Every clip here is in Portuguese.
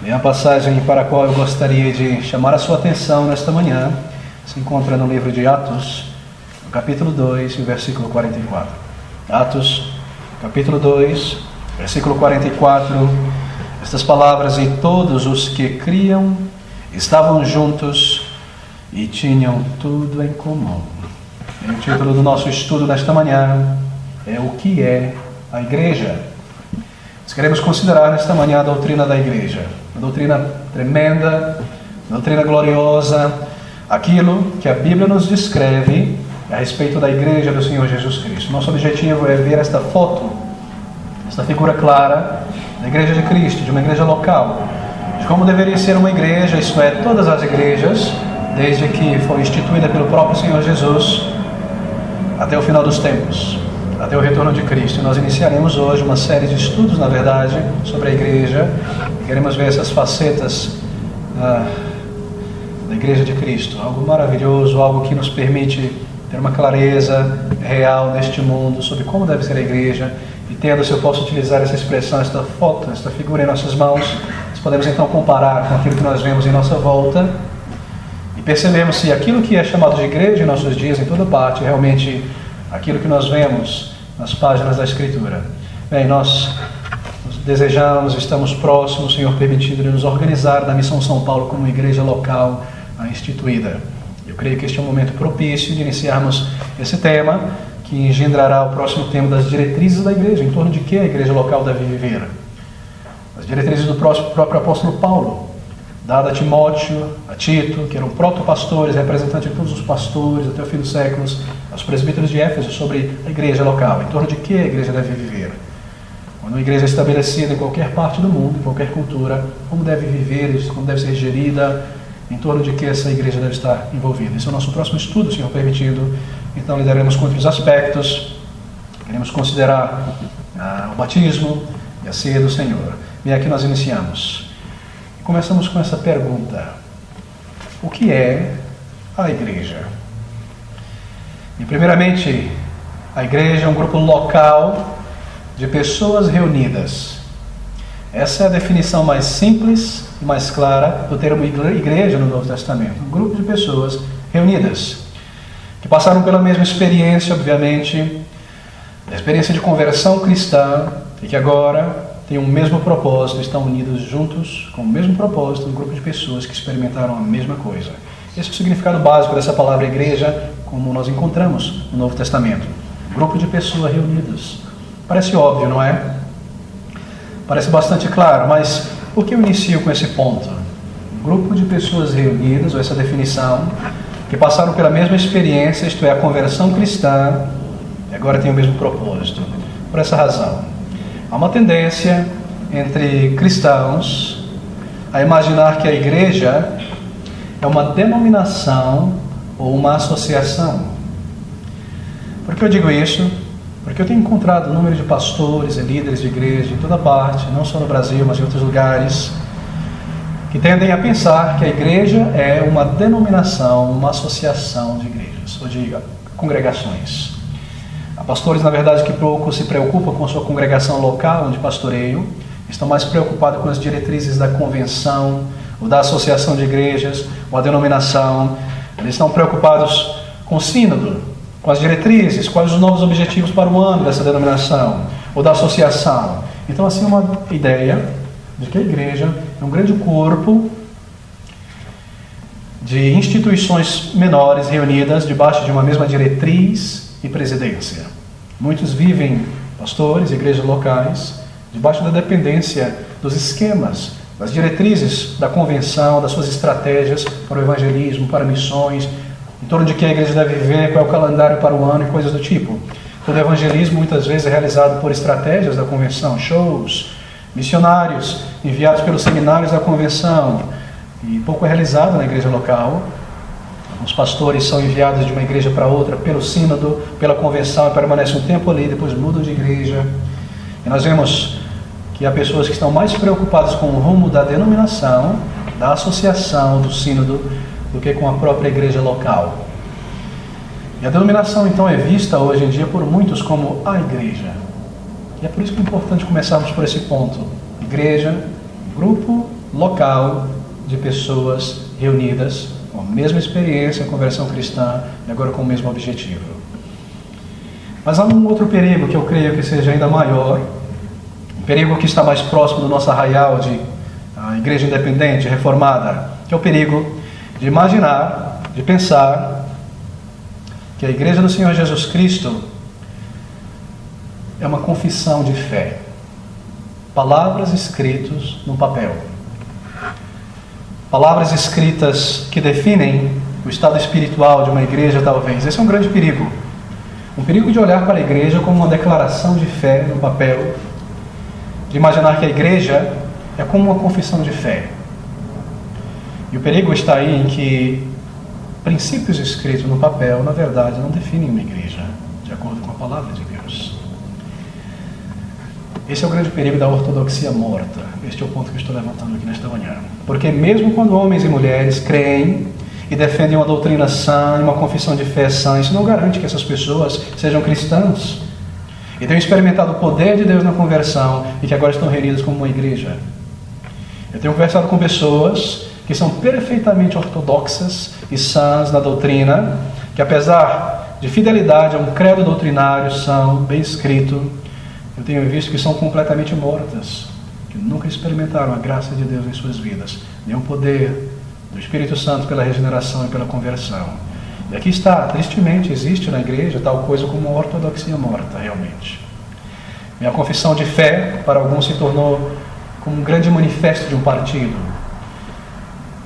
E a passagem para a qual eu gostaria de chamar a sua atenção nesta manhã se encontra no livro de Atos, no capítulo 2, versículo 44. Atos, capítulo 2, versículo 44. Estas palavras: e todos os que criam estavam juntos e tinham tudo em comum. E o título do nosso estudo nesta manhã é O que é a Igreja? Nós queremos considerar nesta manhã a doutrina da Igreja. Uma doutrina tremenda, uma doutrina gloriosa, aquilo que a Bíblia nos descreve a respeito da Igreja do Senhor Jesus Cristo. Nosso objetivo é ver esta foto, esta figura clara da Igreja de Cristo, de uma igreja local, de como deveria ser uma igreja, isto é, todas as igrejas, desde que foi instituída pelo próprio Senhor Jesus, até o final dos tempos, até o retorno de Cristo. E nós iniciaremos hoje uma série de estudos, na verdade, sobre a igreja. Queremos ver essas facetas da Igreja de Cristo. Algo maravilhoso, algo que nos permite ter uma clareza real neste mundo sobre como deve ser a igreja. E tendo, se eu posso utilizar essa expressão, esta foto, esta figura em nossas mãos, nós podemos então comparar com aquilo que nós vemos em nossa volta e percebemos se aquilo que é chamado de igreja em nossos dias, em toda parte, é realmente aquilo que nós vemos nas páginas da Escritura. Bem, nós desejamos, estamos próximos, Senhor permitindo, de nos organizar na Missão São Paulo como igreja local instituída. Eu creio que este é um momento propício de iniciarmos esse tema, que engendrará o próximo tema das diretrizes da igreja, em torno de que a igreja local deve viver. As diretrizes do próprio apóstolo Paulo, dada a Timóteo, a Tito, que eram proto-pastores, representantes de todos os pastores até o fim dos séculos, aos presbíteros de Éfeso, sobre a igreja local, em torno de que a igreja deve viver. Quando uma igreja é estabelecida em qualquer parte do mundo, em qualquer cultura, como deve viver, como deve ser gerida, em torno de que essa igreja deve estar envolvida. Esse é o nosso próximo estudo, Senhor permitindo. Então lidaremos com outros aspectos. Queremos considerar o batismo e a ceia do Senhor. E aqui nós iniciamos. Começamos com essa pergunta: o que é a igreja? E primeiramente, a igreja é um grupo local de pessoas reunidas. Essa é a definição mais simples e mais clara do termo igreja no Novo Testamento. Um grupo de pessoas reunidas, que passaram pela mesma experiência, obviamente, a experiência de conversão cristã, e que agora têm o mesmo propósito, estão unidos juntos com o mesmo propósito, um grupo de pessoas que experimentaram a mesma coisa. Esse é o significado básico dessa palavra igreja, como nós encontramos no Novo Testamento. Um grupo de pessoas reunidas. Parece óbvio, não é? Parece bastante claro, mas por que eu inicio com esse ponto? Um grupo de pessoas reunidas, ou essa definição, que passaram pela mesma experiência, isto é, a conversão cristã, e agora tem o mesmo propósito. Por essa razão, há uma tendência entre cristãos a imaginar que a igreja é uma denominação ou uma associação. Por que eu digo isso? Porque eu tenho encontrado um número de pastores e líderes de igreja em toda parte, não só no Brasil, mas em outros lugares, que tendem a pensar que a igreja é uma denominação, uma associação de igrejas, ou de congregações. Há pastores, na verdade, que pouco se preocupam com a sua congregação local, onde pastoreiam, estão mais preocupados com as diretrizes da convenção, ou da associação de igrejas, ou a denominação. Eles estão preocupados com o sínodo, com as diretrizes, quais os novos objetivos para o ano dessa denominação, ou da associação. Então, assim, uma ideia de que a igreja é um grande corpo de instituições menores reunidas debaixo de uma mesma diretriz e presidência. Muitos vivem, pastores, igrejas locais, debaixo da dependência dos esquemas, das diretrizes da convenção, das suas estratégias para o evangelismo, para missões, em torno de que a igreja deve viver, qual é o calendário para o ano e coisas do tipo. Todo evangelismo muitas vezes é realizado por estratégias da convenção, shows, missionários enviados pelos seminários da convenção, e pouco é realizado na igreja local. Os pastores são enviados de uma igreja para outra pelo sínodo, pela convenção, e permanecem um tempo ali, depois mudam de igreja. E nós vemos que há pessoas que estão mais preocupadas com o rumo da denominação, da associação, do sínodo, do que com a própria igreja local. E a denominação, então, é vista hoje em dia por muitos como a igreja. E é por isso que é importante começarmos por esse ponto. Igreja, grupo local de pessoas reunidas com a mesma experiência, conversão cristã, e agora com o mesmo objetivo. Mas há um outro perigo que eu creio que seja ainda maior, um perigo que está mais próximo do nosso arraial de igreja independente, reformada, que é o perigo de imaginar, de pensar que a igreja do Senhor Jesus Cristo é uma confissão de fé. Palavras escritas no papel. Palavras escritas que definem o estado espiritual de uma igreja, talvez. Esse é um grande perigo. Um perigo de olhar para a igreja como uma declaração de fé no papel, de imaginar que a igreja é como uma confissão de fé. E o perigo está aí em que princípios escritos no papel, na verdade, não definem uma igreja, de acordo com a palavra de Deus. Esse é o grande perigo da ortodoxia morta. Este é o ponto que eu estou levantando aqui nesta manhã. Porque mesmo quando homens e mulheres creem e defendem uma doutrina sã e uma confissão de fé sã, isso não garante que essas pessoas sejam cristãos e tenham experimentado o poder de Deus na conversão e que agora estão reunidas como uma igreja. Eu tenho conversado com pessoas que são perfeitamente ortodoxas e sãs na doutrina, que apesar de fidelidade a um credo doutrinário são, bem escrito, eu tenho visto que são completamente mortas, que nunca experimentaram a graça de Deus em suas vidas, nem o poder do Espírito Santo pela regeneração e pela conversão. E aqui está, tristemente, existe na igreja tal coisa como uma ortodoxia morta, realmente. Minha confissão de fé, para alguns, se tornou como um grande manifesto de um partido.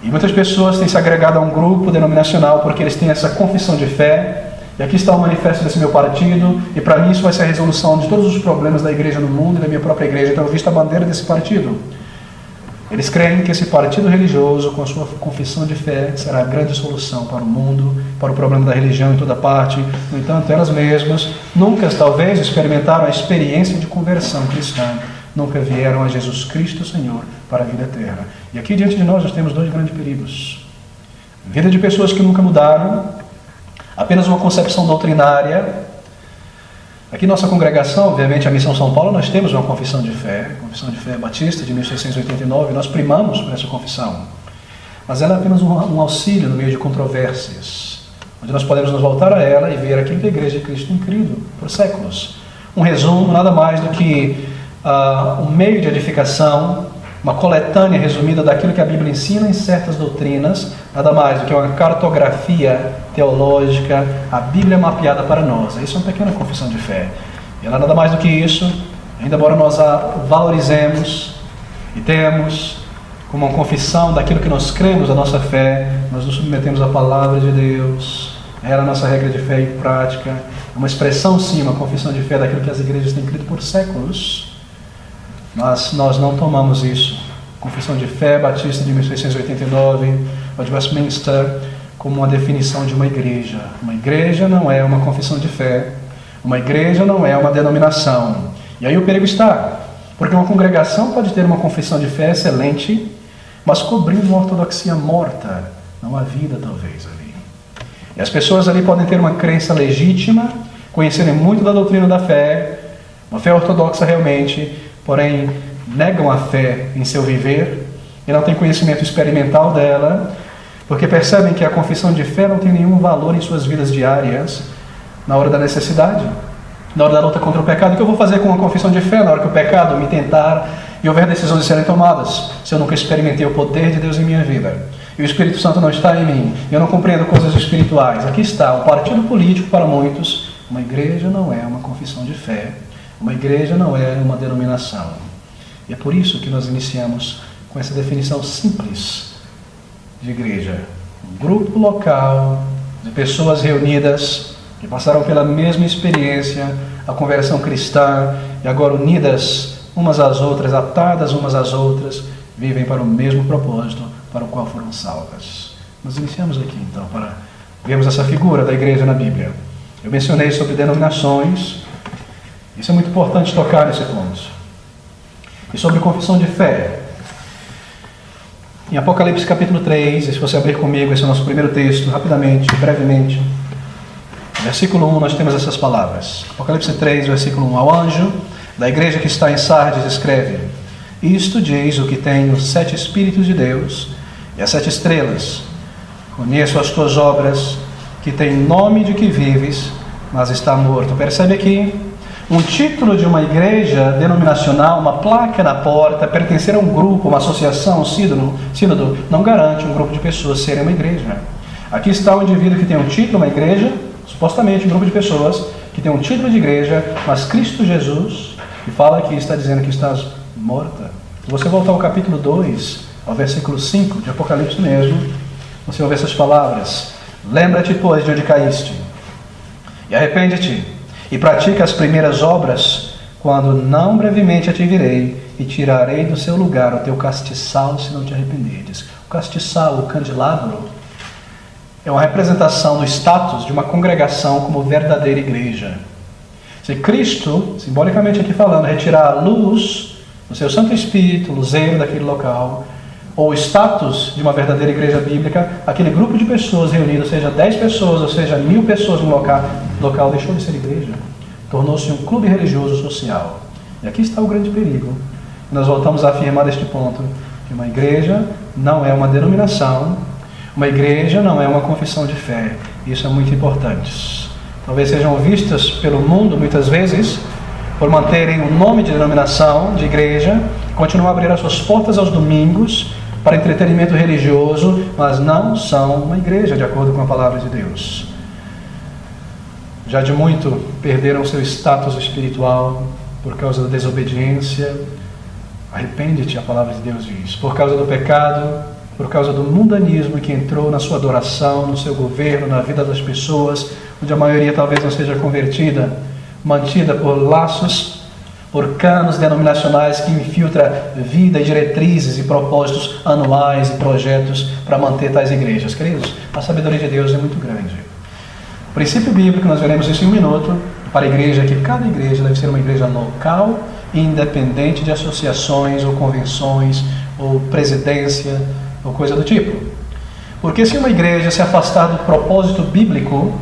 E muitas pessoas têm se agregado a um grupo denominacional porque eles têm essa confissão de fé. E aqui está o manifesto desse meu partido, e para mim isso vai ser a resolução de todos os problemas da igreja no mundo e da minha própria igreja. Então eu visto a bandeira desse partido. Eles creem que esse partido religioso, com a sua confissão de fé, será a grande solução para o mundo, para o problema da religião em toda parte. No entanto, elas mesmas nunca, talvez, experimentaram a experiência de conversão cristã. Nunca vieram a Jesus Cristo, Senhor, para a vida eterna. E aqui diante de nós temos dois grandes perigos. Vida de pessoas que nunca mudaram, apenas uma concepção doutrinária. Aqui nossa congregação, obviamente a Missão São Paulo, nós temos uma confissão de fé batista de 1689, nós primamos por essa confissão. Mas ela é apenas um auxílio no meio de controvérsias, onde nós podemos nos voltar a ela e ver aquilo que a Igreja de Cristo tem crido por séculos. Um resumo, nada mais do que um meio de edificação, uma coletânea resumida daquilo que a Bíblia ensina em certas doutrinas, nada mais do que uma cartografia teológica, a Bíblia mapeada para nós. Isso é uma pequena confissão de fé. E ela nada mais do que isso, ainda embora nós a valorizemos e temos como uma confissão daquilo que nós cremos, a nossa fé, nós nos submetemos à palavra de Deus. Ela é a nossa regra de fé e prática, uma expressão sim, uma confissão de fé daquilo que as igrejas têm crido por séculos. Mas nós não tomamos isso. Confissão de fé batista de 1689, ou de Westminster, como uma definição de uma igreja. Uma igreja não é uma confissão de fé. Uma igreja não é uma denominação. E aí o perigo está. Porque uma congregação pode ter uma confissão de fé excelente, mas cobrindo uma ortodoxia morta. Não há vida, talvez, ali. E as pessoas ali podem ter uma crença legítima, conhecerem muito da doutrina da fé, uma fé ortodoxa realmente, porém negam a fé em seu viver e não têm conhecimento experimental dela, porque percebem que a confissão de fé não tem nenhum valor em suas vidas diárias, na hora da necessidade, na hora da luta contra o pecado. O que eu vou fazer com uma confissão de fé na hora que o pecado me tentar e houver decisões de serem tomadas, se eu nunca experimentei o poder de Deus em minha vida? E o Espírito Santo não está em mim, eu não compreendo coisas espirituais. Aqui está, um partido político para muitos. Uma igreja não é uma confissão de fé. Uma igreja não é uma denominação. E é por isso que nós iniciamos com essa definição simples de igreja. Um grupo local de pessoas reunidas que passaram pela mesma experiência, a conversão cristã, e agora unidas umas às outras, atadas umas às outras, vivem para o mesmo propósito para o qual foram salvas. Nós iniciamos aqui então para vermos essa figura da igreja na Bíblia. Eu mencionei sobre denominações. Isso é muito importante tocar nesse ponto. E sobre confissão de fé. Em Apocalipse capítulo 3, e se você abrir comigo, esse é o nosso primeiro texto, rapidamente, brevemente. Versículo 1, nós temos essas palavras. Apocalipse 3, versículo 1. Ao anjo da igreja que está em Sardes escreve: Isto diz o que tem os 7 Espíritos de Deus e as 7 estrelas. Conheço as tuas obras, que tem nome de que vives, mas está morto. Percebe aqui? Um título de uma igreja denominacional, uma placa na porta, pertencer a um grupo, uma associação, um sínodo, não garante um grupo de pessoas serem uma igreja. Aqui está um indivíduo que tem um título, uma igreja, supostamente um grupo de pessoas que tem um título de igreja, mas Cristo Jesus, que fala aqui, está dizendo que estás morta. Se você voltar ao capítulo 2, ao versículo 5 de Apocalipse mesmo, você ouve essas palavras: lembra-te, pois, de onde caíste, e arrepende-te, e pratica as primeiras obras, quando não brevemente a te virei, e tirarei do seu lugar o teu castiçal, se não te arrependeres. O castiçal, o candelabro, é uma representação do status de uma congregação como verdadeira igreja. Se Cristo, simbolicamente aqui falando, retirar a luz do seu Santo Espírito, luzeiro daquele local, ou o status de uma verdadeira igreja bíblica, aquele grupo de pessoas reunidas, seja 10 pessoas, ou seja 1000 pessoas no local deixou de ser igreja, tornou-se um clube religioso social. E aqui está o grande perigo. Nós voltamos a afirmar deste ponto, que uma igreja não é uma denominação, uma igreja não é uma confissão de fé. Isso é muito importante. Talvez sejam vistas pelo mundo, muitas vezes, por manterem o nome de denominação, de igreja, continuam a abrir as suas portas aos domingos para entretenimento religioso, mas não são uma igreja, de acordo com a palavra de Deus. Já de muito perderam seu status espiritual por causa da desobediência. Arrepende-te, a palavra de Deus diz, por causa do pecado, por causa do mundanismo que entrou na sua adoração, no seu governo, na vida das pessoas, onde a maioria talvez não seja convertida, mantida por laços, por canos denominacionais que infiltra vida e diretrizes e propósitos anuais e projetos para manter tais igrejas. Queridos, a sabedoria de Deus é muito grande. O princípio bíblico, nós veremos isso em um minuto, para a igreja, que cada igreja deve ser uma igreja local e independente de associações ou convenções ou presidência ou coisa do tipo. Porque se uma igreja se afastar do propósito bíblico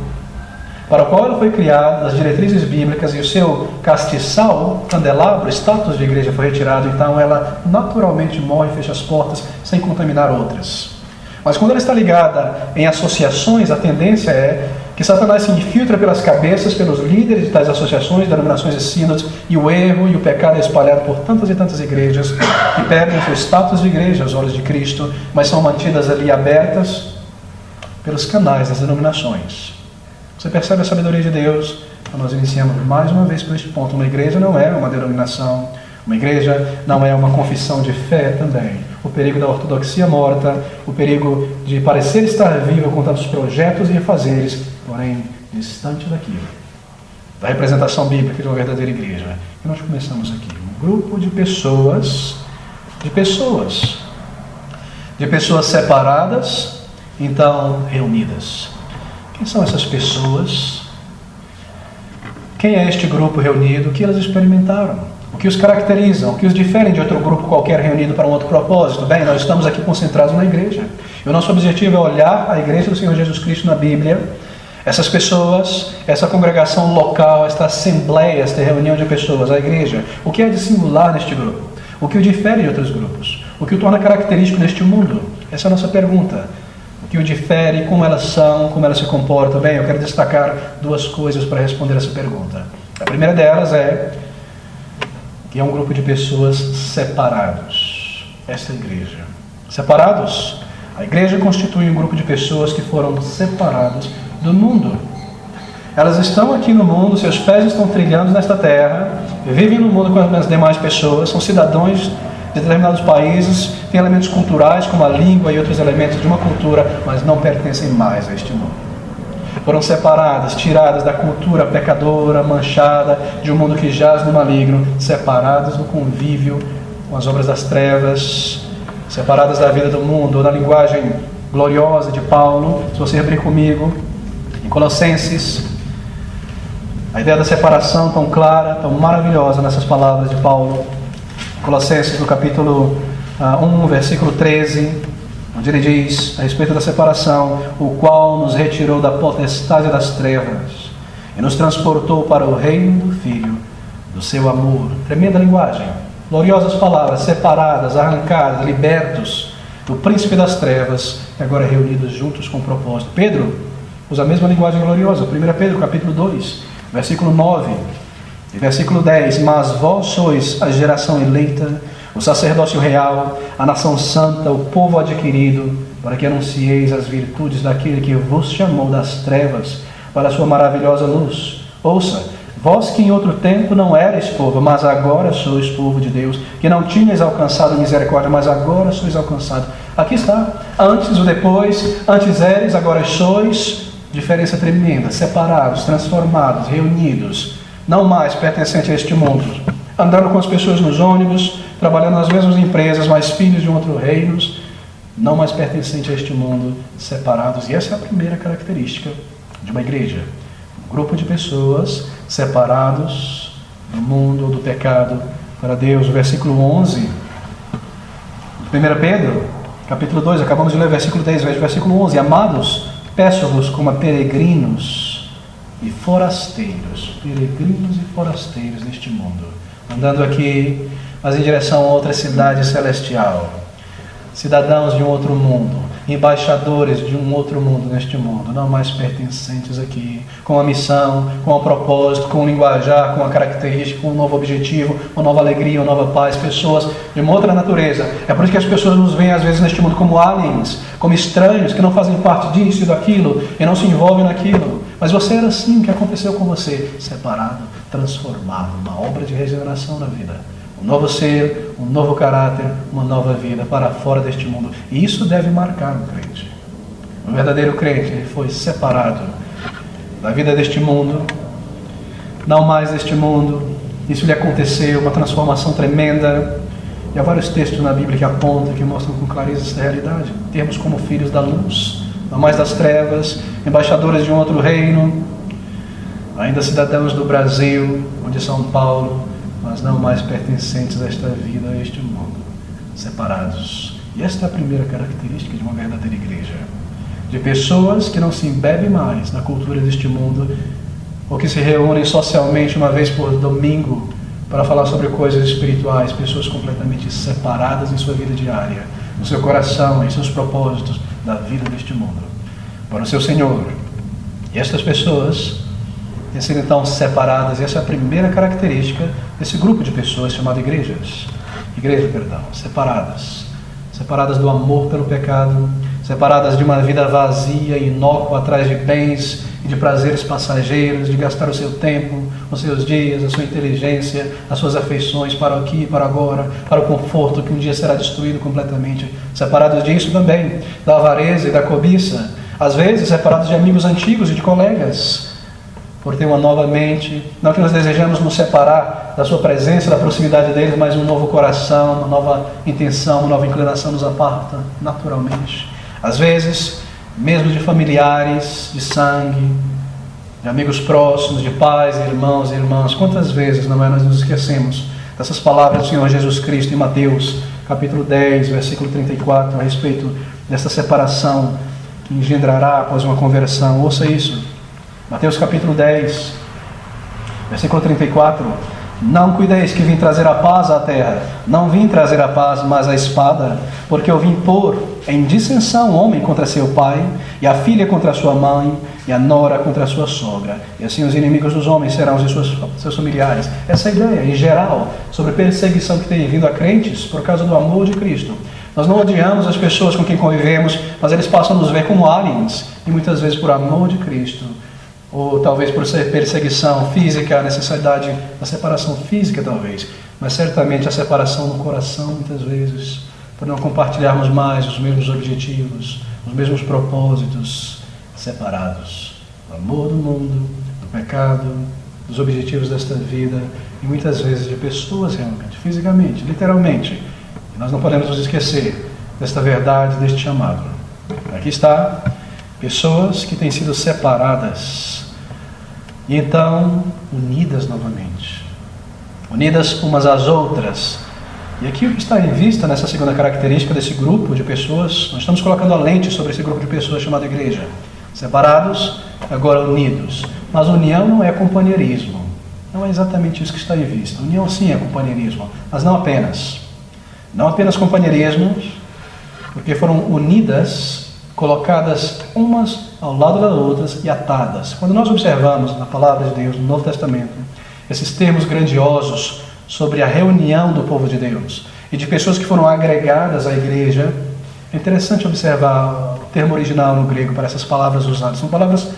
para o qual ela foi criada, das diretrizes bíblicas, e o seu castiçal, candelabro, status de igreja foi retirado, então ela naturalmente morre e fecha as portas sem contaminar outras. Mas quando ela está ligada em associações, a tendência é que Satanás se infiltra pelas cabeças, pelos líderes de tais associações, denominações e sínodos, e o erro e o pecado é espalhado por tantas e tantas igrejas que perdem o seu status de igreja aos olhos de Cristo, mas são mantidas ali abertas pelos canais das denominações. Você percebe a sabedoria de Deus? Então nós iniciamos mais uma vez por este ponto. Uma igreja não é uma denominação, uma igreja não é uma confissão de fé também. O perigo da ortodoxia morta, o perigo de parecer estar vivo com tantos projetos e afazeres, porém distante daquilo, da representação bíblica de uma verdadeira igreja. E nós começamos aqui, um grupo de pessoas separadas, então reunidas. Quem são essas pessoas? Quem é este grupo reunido? O que elas experimentaram? O que os caracterizam? O que os diferem de outro grupo qualquer reunido para um outro propósito? Bem, nós estamos aqui concentrados na igreja. E o nosso objetivo é olhar a igreja do Senhor Jesus Cristo na Bíblia, essas pessoas, essa congregação local, esta assembleia, esta reunião de pessoas, a igreja. O que é de singular neste grupo? O que o difere de outros grupos? O que o torna característico neste mundo? Essa é a nossa pergunta. O que o difere, como elas são, como elas se comportam? Bem, eu quero destacar duas coisas para responder essa pergunta. A primeira delas é que é um grupo de pessoas separados. Esta é a igreja. Separados? A igreja constitui um grupo de pessoas que foram separadas do mundo. Elas estão aqui no mundo, seus pés estão trilhando nesta terra, vivem no mundo com as demais pessoas, são cidadãos de determinados países, têm elementos culturais como a língua e outros elementos de uma cultura, mas não pertencem mais a este mundo. Foram separadas, tiradas da cultura pecadora, manchada, de um mundo que jaz no maligno, separadas do convívio com as obras das trevas, separadas da vida do mundo, ou na linguagem gloriosa de Paulo. Se você abrir comigo, em Colossenses, a ideia da separação tão clara, tão maravilhosa nessas palavras de Paulo. Colossenses, no capítulo 1, versículo 13, onde ele diz a respeito da separação: o qual nos retirou da potestade das trevas e nos transportou para o reino do Filho do seu amor. Tremenda linguagem. Gloriosas palavras, separadas, arrancadas, libertos do príncipe das trevas e agora reunidos juntos com propósito. Pedro usa a mesma linguagem gloriosa. 1 Pedro capítulo 2, versículo 9 e versículo 10. Mas vós sois a geração eleita, o sacerdócio real, a nação santa, o povo adquirido, para que anuncieis as virtudes daquele que vos chamou das trevas para a sua maravilhosa luz. Ouça, vós que em outro tempo não erais povo, mas agora sois povo de Deus, que não tinhas alcançado misericórdia, mas agora sois alcançado. Aqui está, antes ou depois, antes eres, agora sois, diferença tremenda, separados, transformados, reunidos, não mais pertencentes a este mundo, andando com as pessoas nos ônibus, trabalhando nas mesmas empresas, mas filhos de um outro reino, não mais pertencentes a este mundo, separados. E essa é a primeira característica de uma igreja. Um grupo de pessoas separados do mundo ou do pecado para Deus. O versículo 11, 1 Pedro, capítulo 2, acabamos de ler o versículo 10, versículo 11. Amados, peço-vos como a peregrinos e forasteiros neste mundo, andando aqui, mas em direção a outra cidade celestial, cidadãos de um outro mundo, embaixadores de um outro mundo neste mundo, não mais pertencentes aqui, com a missão, com o propósito, com o linguajar, com a característica, com um novo objetivo, uma nova alegria, uma nova paz, pessoas de uma outra natureza. É por isso que as pessoas nos veem às vezes neste mundo como aliens, como estranhos, que não fazem parte disso e daquilo, e não se envolvem naquilo. Mas você era assim, o que aconteceu com você? Separado, transformado, uma obra de regeneração na vida. Um novo ser, um novo caráter, uma nova vida para fora deste mundo. E isso deve marcar o crente. O verdadeiro crente, ele foi separado da vida deste mundo, não mais deste mundo. Isso lhe aconteceu, uma transformação tremenda. E há vários textos na Bíblia que apontam, que mostram com clareza essa realidade. Termos como filhos da luz, não mais das trevas, embaixadores de um outro reino, ainda cidadãos do Brasil, ou de São Paulo, mas não mais pertencentes a esta vida, a este mundo, separados. E esta é a primeira característica de uma verdadeira igreja, de pessoas que não se embebem mais na cultura deste mundo, ou que se reúnem socialmente uma vez por domingo para falar sobre coisas espirituais, pessoas completamente separadas em sua vida diária, no seu coração, em seus propósitos da vida deste mundo, para o seu Senhor. E estas pessoas têm sido então separadas, e essa é a primeira característica desse grupo de pessoas chamado igrejas. Separadas do amor pelo pecado, separadas de uma vida vazia e inócua atrás de bens e de prazeres passageiros, de gastar o seu tempo, os seus dias, a sua inteligência, as suas afeições para o aqui e para agora, para o conforto que um dia será destruído completamente. Separados disso também, da avareza e da cobiça, às vezes separados de amigos antigos e de colegas, por ter uma nova mente. Não que nós desejamos nos separar da sua presença, da proximidade deles, mas um novo coração, uma nova intenção, uma nova inclinação nos aparta naturalmente. Às vezes, mesmo de familiares, de sangue, de amigos próximos, de pais, irmãos e irmãs. Quantas vezes, não é, nós nos esquecemos dessas palavras do Senhor Jesus Cristo em Mateus, capítulo 10, versículo 34, a respeito dessa separação que engendrará após uma conversão. Ouça isso. Mateus capítulo 10, versículo 34. Não cuideis que vim trazer a paz à terra. Não vim trazer a paz, mas a espada, porque eu vim pôr em dissensão o homem contra seu pai, e a filha contra sua mãe, e a nora contra a sua sogra. E assim os inimigos dos homens serão os seus familiares. Essa é a ideia, em geral, sobre a perseguição que tem vindo a crentes por causa do amor de Cristo. Nós não odiamos as pessoas com quem convivemos, mas eles passam a nos ver como aliens, e muitas vezes por amor de Cristo, ou talvez por ser perseguição física, a necessidade da separação física talvez, mas certamente a separação no coração muitas vezes, por não compartilharmos mais os mesmos objetivos, os mesmos propósitos, separados do amor do mundo, do pecado, dos objetivos desta vida, e muitas vezes de pessoas realmente, fisicamente, literalmente. E nós não podemos nos esquecer desta verdade, deste chamado. Aqui está, pessoas que têm sido separadas e então unidas novamente, unidas umas às outras. E aqui o que está em vista nessa segunda característica desse grupo de pessoas, nós estamos colocando a lente sobre esse grupo de pessoas chamado igreja. Separados, agora unidos. Mas união não é companheirismo. Não é exatamente isso que está em vista. União sim é companheirismo, mas não apenas. Não apenas companheirismo, porque foram unidas, colocadas umas ao lado das outras e atadas. Quando nós observamos na palavra de Deus, no Novo Testamento, esses termos grandiosos sobre a reunião do povo de Deus e de pessoas que foram agregadas à igreja, é interessante observar o termo original no grego para essas palavras usadas. São palavras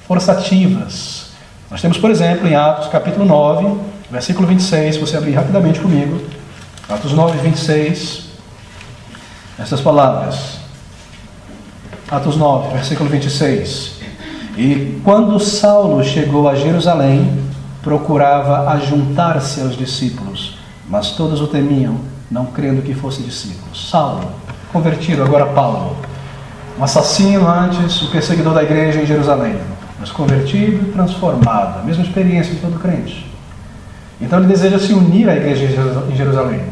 forçativas. Nós temos, por exemplo, em Atos capítulo 9, versículo 26, se você abrir rapidamente comigo, Atos 9, 26, essas palavras. Atos 9, versículo 26. E quando Saulo chegou a Jerusalém, procurava ajuntar-se aos discípulos, mas todos o temiam, não crendo que fosse discípulo. Saulo, convertido, agora Paulo, um assassino antes, o perseguidor da igreja em Jerusalém, mas convertido e transformado, a mesma experiência de todo crente. Então ele deseja se unir à igreja em Jerusalém,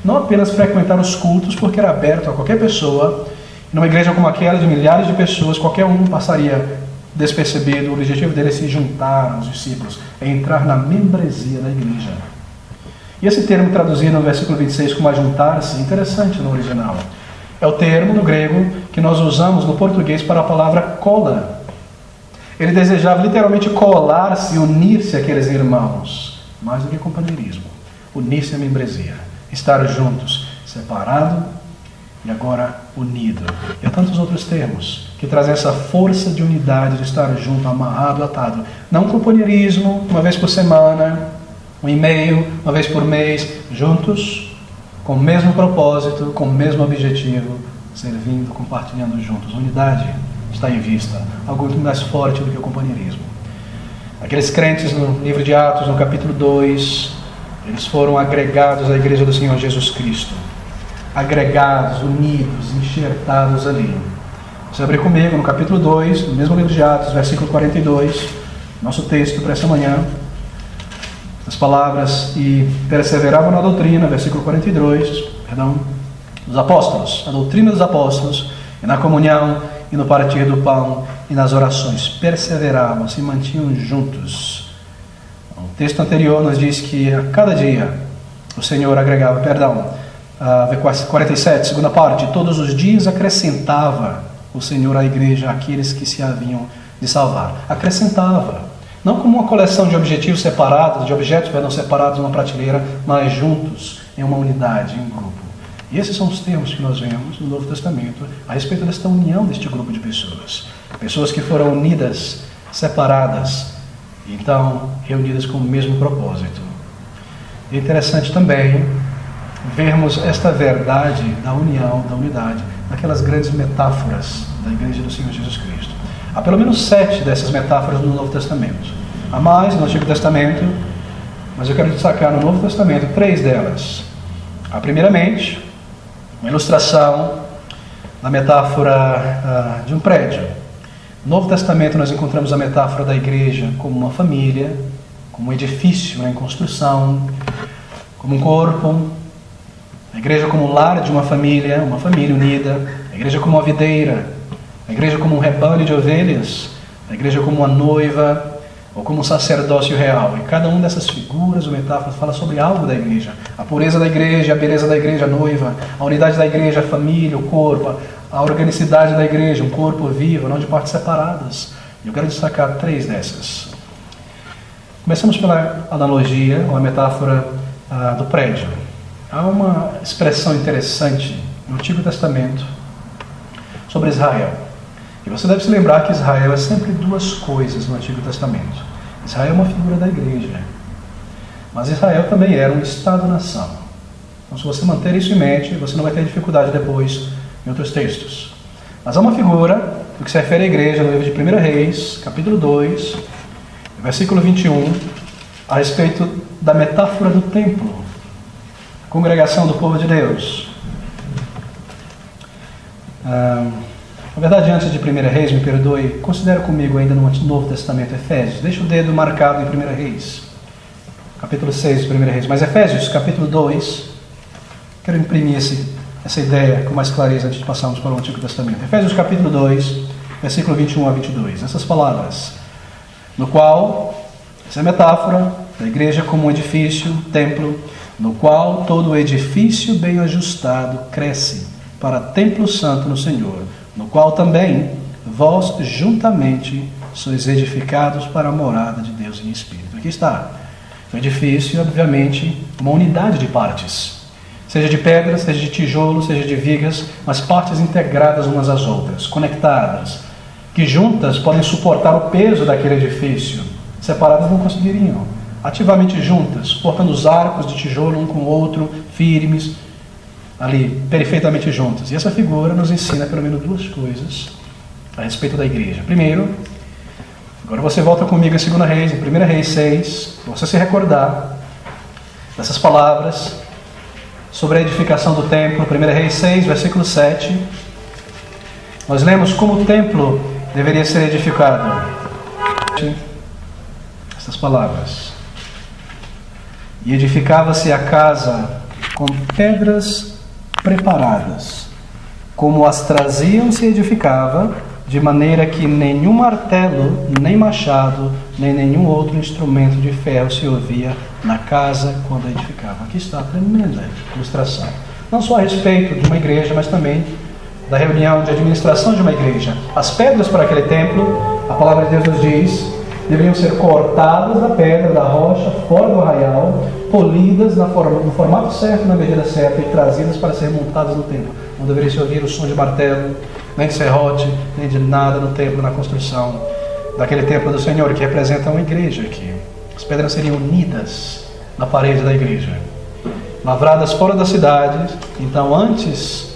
não apenas frequentar os cultos, porque era aberto a qualquer pessoa. Numa igreja como aquela, de milhares de pessoas, qualquer um passaria despercebido. O objetivo dele é se juntar aos discípulos, é entrar na membresia da igreja. E esse termo traduzido no versículo 26 como ajuntar-se, interessante no original. É o termo no grego que nós usamos no português para a palavra cola. Ele desejava literalmente colar-se, unir-se àqueles irmãos, mais do que companheirismo. Unir-se à membresia, estar juntos, separado e agora unido. E há tantos outros termos que trazem essa força de unidade, de estar junto, amarrado, atado. Não companheirismo, uma vez por semana, um e-mail, uma vez por mês, juntos, com o mesmo propósito, com o mesmo objetivo, servindo, compartilhando juntos. Unidade está em vista, algo muito mais forte do que o companheirismo. Aqueles crentes no livro de Atos, no capítulo 2, eles foram agregados à igreja do Senhor Jesus Cristo. Agregados, unidos, enxertados ali. Você abre comigo no capítulo 2, no mesmo livro de Atos, versículo 42, nosso texto para essa manhã. As palavras, e perseveravam na doutrina, versículo 42, dos apóstolos, a doutrina dos apóstolos, e na comunhão, e no partir do pão, e nas orações. Perseveravam, se mantinham juntos. O texto anterior nos diz que a cada dia o Senhor agregava, 47, segunda parte, todos os dias acrescentava o Senhor à igreja aqueles que se haviam de salvar. Acrescentava. Não como uma coleção de objetivos separados, de objetos separados numa prateleira, mas juntos, em uma unidade, em um grupo. E esses são os termos que nós vemos no Novo Testamento a respeito desta união deste grupo de pessoas. Pessoas que foram unidas, separadas, e então reunidas com o mesmo propósito. É interessante também vermos esta verdade da união, da unidade, naquelas grandes metáforas da igreja do Senhor Jesus Cristo. Há pelo menos 7 dessas metáforas no Novo Testamento. Há mais no Antigo Testamento, mas eu quero destacar no Novo Testamento 3 delas. Há, primeiramente, uma ilustração da metáfora de um prédio. No Novo Testamento nós encontramos a metáfora da igreja como uma família, como um edifício em construção, como um corpo. A igreja como o lar de uma família unida. A igreja como uma videira. A igreja como um rebanho de ovelhas, a igreja como uma noiva, ou como um sacerdócio real. E cada uma dessas figuras ou metáforas fala sobre algo da igreja. A pureza da igreja, a beleza da igreja, a noiva, a unidade da igreja, a família, o corpo, a organicidade da igreja, um corpo vivo, não de partes separadas. Eu quero destacar 3 dessas. Começamos pela analogia, ou a metáfora do prédio. Há uma expressão interessante no Antigo Testamento sobre Israel. E você deve se lembrar que Israel é sempre 2 coisas no Antigo Testamento. Israel é uma figura da igreja, mas Israel também era um Estado-nação. Então, se você manter isso em mente, você não vai ter dificuldade depois em outros textos. Mas há uma figura do que se refere à igreja no livro de 1 Reis, capítulo 2, versículo 21, a respeito da metáfora do templo, a congregação do povo de Deus. Na verdade, antes de 1 Reis, me perdoe, considere comigo ainda no Novo Testamento, Efésios. Deixa o dedo marcado em 1 Reis, capítulo 6 de 1 Reis. Mas Efésios, capítulo 2, quero imprimir essa ideia com mais clareza antes de passarmos para o Antigo Testamento. Efésios, capítulo 2, versículo 21 a 22. Essas palavras, no qual, essa é a metáfora, da igreja como um edifício, templo, no qual todo o edifício bem ajustado cresce para templo santo no Senhor, no qual também vós juntamente sois edificados para a morada de Deus em Espírito. Aqui está. O edifício, obviamente, uma unidade de partes. Seja de pedra, seja de tijolo, seja de vigas, mas partes integradas umas às outras, conectadas, que juntas podem suportar o peso daquele edifício. Separadas não conseguiriam. Ativamente juntas, suportando os arcos de tijolo um com o outro, firmes, ali, perfeitamente juntas. E essa figura nos ensina pelo menos duas coisas a respeito da igreja. Primeiro, agora você volta comigo em 2 Reis, em 1 Reis 6, para você se recordar dessas palavras sobre a edificação do templo. 1 Reis 6, versículo 7. Nós lemos como o templo deveria ser edificado. Essas palavras. E edificava-se a casa com pedras preparadas, como as traziam se edificava, de maneira que nenhum martelo, nem machado, nem nenhum outro instrumento de ferro se ouvia na casa quando a edificava. Aqui está a tremenda ilustração. Não só a respeito de uma igreja, mas também da reunião de administração de uma igreja. As pedras para aquele templo, a palavra de Deus nos diz, deveriam ser cortadas da pedra, da rocha, fora do arraial, polidas no formato certo, na medida certa, e trazidas para ser montadas no templo. Não deveria se ouvir o som de martelo, nem de serrote, nem de nada no templo, na construção daquele templo do Senhor, que representa uma igreja aqui. As pedras seriam unidas na parede da igreja, lavradas fora da cidade, então antes,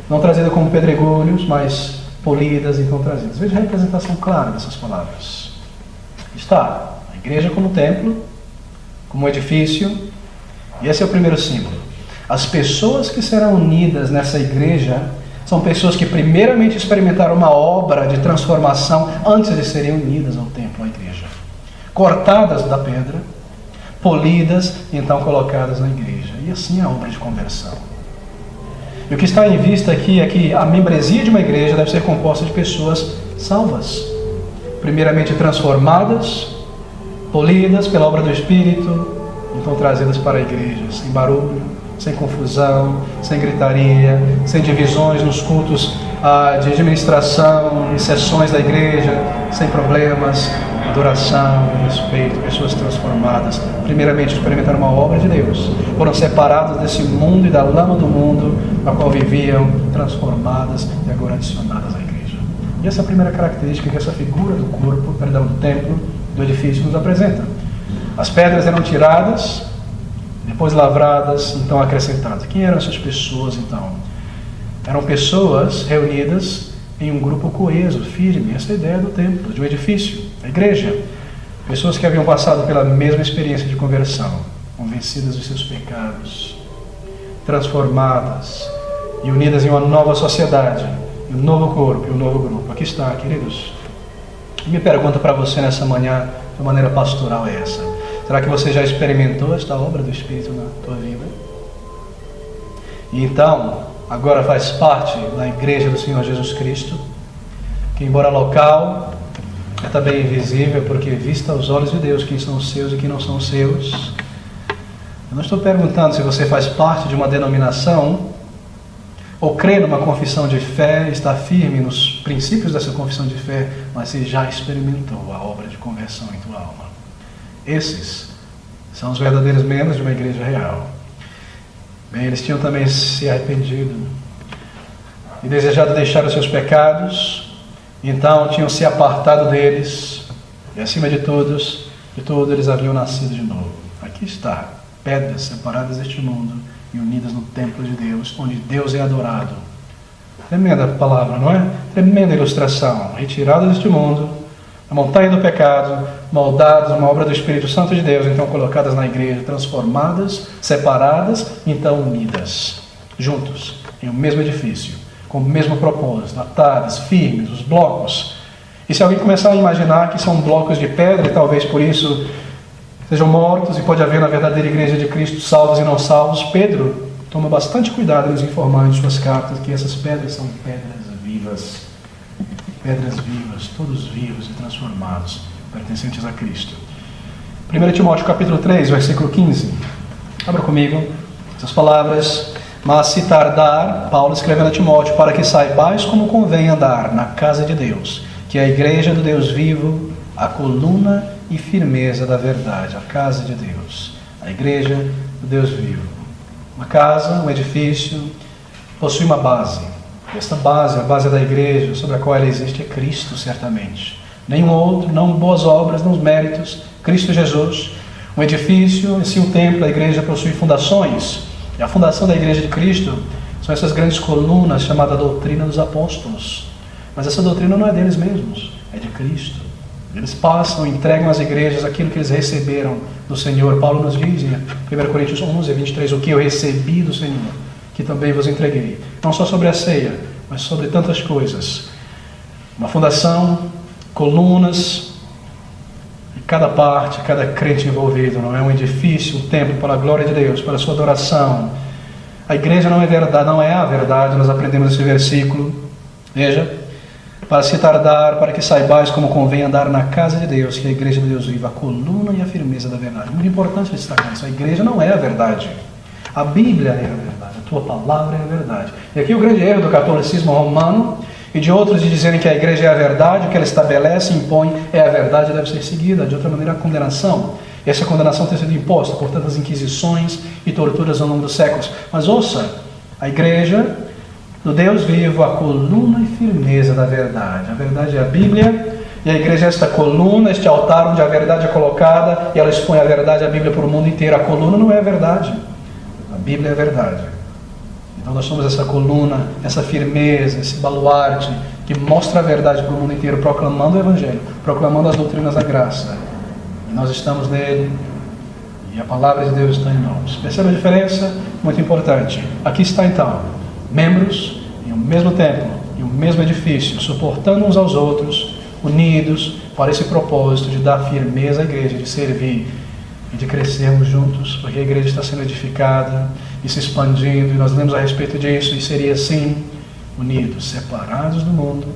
não trazidas como pedregulhos, mas polidas, então trazidas. Veja a representação clara dessas palavras. Está a igreja como templo, como um edifício, e esse é o primeiro símbolo. As pessoas que serão unidas nessa igreja são pessoas que primeiramente experimentaram uma obra de transformação antes de serem unidas ao templo, à igreja. Cortadas da pedra, polidas e então colocadas na igreja. E assim a obra de conversão. E o que está em vista aqui é que a membresia de uma igreja deve ser composta de pessoas salvas. Primeiramente transformadas, polidas pela obra do Espírito, então trazidas para a igreja, sem barulho, sem confusão, sem gritaria, sem divisões nos cultos de administração, em sessões da igreja, sem problemas, adoração, respeito, pessoas transformadas. Primeiramente experimentaram uma obra de Deus, foram separados desse mundo e da lama do mundo na qual viviam, transformadas e agora adicionadas à igreja. E essa é a primeira característica que essa figura do corpo, do templo, do edifício nos apresenta. As pedras eram tiradas, depois lavradas, então acrescentadas. Quem eram essas pessoas, então? Eram pessoas reunidas em um grupo coeso, firme. Essa é a ideia do templo, de um edifício, a igreja. Pessoas que haviam passado pela mesma experiência de conversão, convencidas dos seus pecados, transformadas e unidas em uma nova sociedade, um novo corpo e um novo grupo. Aqui está, queridos. E minha pergunta para você nessa manhã, de maneira pastoral, é essa. Será que você já experimentou esta obra do Espírito na tua vida? E então, agora faz parte da igreja do Senhor Jesus Cristo, que embora local, é também invisível, porque vista aos olhos de Deus quem são os seus e quem não são os seus. Eu não estou perguntando se você faz parte de uma denominação, ou crê numa confissão de fé, está firme nos princípios dessa confissão de fé, mas se já experimentou a obra de conversão em tua alma. Esses são os verdadeiros membros de uma igreja real. Bem, eles tinham também se arrependido e desejado deixar os seus pecados, então tinham se apartado deles, e acima de tudo eles haviam nascido de novo. Aqui está, pedras separadas deste mundo e unidas no templo de Deus, onde Deus é adorado. Tremenda palavra, não é? Tremenda ilustração. Retirados deste mundo, a montanha do pecado, moldados uma obra do Espírito Santo de Deus, então colocadas na igreja, transformadas, separadas, então unidas, juntos, em um mesmo edifício, com o mesmo propósito, atadas, firmes, os blocos. E se alguém começar a imaginar que são blocos de pedra, e talvez por isso sejam mortos, e pode haver na verdadeira igreja de Cristo salvos e não salvos, Pedro toma bastante cuidado em nos informar em suas cartas que essas pedras são pedras vivas, todos vivos e transformados, pertencentes a Cristo. 1 Timóteo capítulo 3, versículo 15. Abra comigo essas palavras. Mas se tardar, Paulo escrevendo a Timóteo, para que saibais como convém andar na casa de Deus, que é a igreja do Deus vivo, a coluna e firmeza da verdade. A casa de Deus, a igreja do Deus vivo. Uma casa, um edifício, possui uma base. Esta base, a base da igreja, sobre a qual ela existe, é Cristo, certamente. Nenhum outro, não boas obras, não os méritos, Cristo Jesus. Um edifício, em si o templo, a igreja possui fundações. E a fundação da igreja de Cristo são essas grandes colunas chamadas doutrina dos apóstolos. Mas essa doutrina não é deles mesmos, é de Cristo. Eles passam, entregam às igrejas aquilo que eles receberam do Senhor. Paulo nos diz em 1 Coríntios 11, 23, o que eu recebi do Senhor, que também vos entreguei. Não só sobre a ceia, mas sobre tantas coisas. Uma fundação, colunas, cada parte, cada crente envolvido, não é um edifício, um templo para a glória de Deus, para a sua adoração. A igreja não é verdade, não é a verdade, nós aprendemos esse versículo. Veja, para se tardar, para que saibais como convém andar na casa de Deus, que é a igreja de Deus viva, a coluna e a firmeza da verdade. Muito importante destacar isso, a igreja não é a verdade. A Bíblia é a verdade, a tua palavra é a verdade. E aqui o grande erro do catolicismo romano e de outros de dizerem que a igreja é a verdade, o que ela estabelece, impõe, é a verdade e deve ser seguida. De outra maneira, a condenação. E essa condenação tem sido imposta por tantas inquisições e torturas ao longo dos séculos. Mas ouça, a igreja do Deus vivo, a coluna e firmeza da verdade. A verdade é a Bíblia, e a igreja é esta coluna, este altar onde a verdade é colocada, e ela expõe a verdade, a Bíblia, para o mundo inteiro. A coluna não é a verdade, a Bíblia é a verdade. Então nós somos essa coluna, essa firmeza, esse baluarte que mostra a verdade para o mundo inteiro, proclamando o Evangelho, proclamando as doutrinas da graça. E nós estamos nele e a palavra de Deus está em nós. Percebe a diferença? Muito importante. Aqui está então, membros em um mesmo templo, em um mesmo edifício, suportando uns aos outros, unidos para esse propósito de dar firmeza à igreja, de servir e de crescermos juntos, porque a igreja está sendo edificada e se expandindo, e nós lemos a respeito disso, e seria assim, unidos, separados do mundo.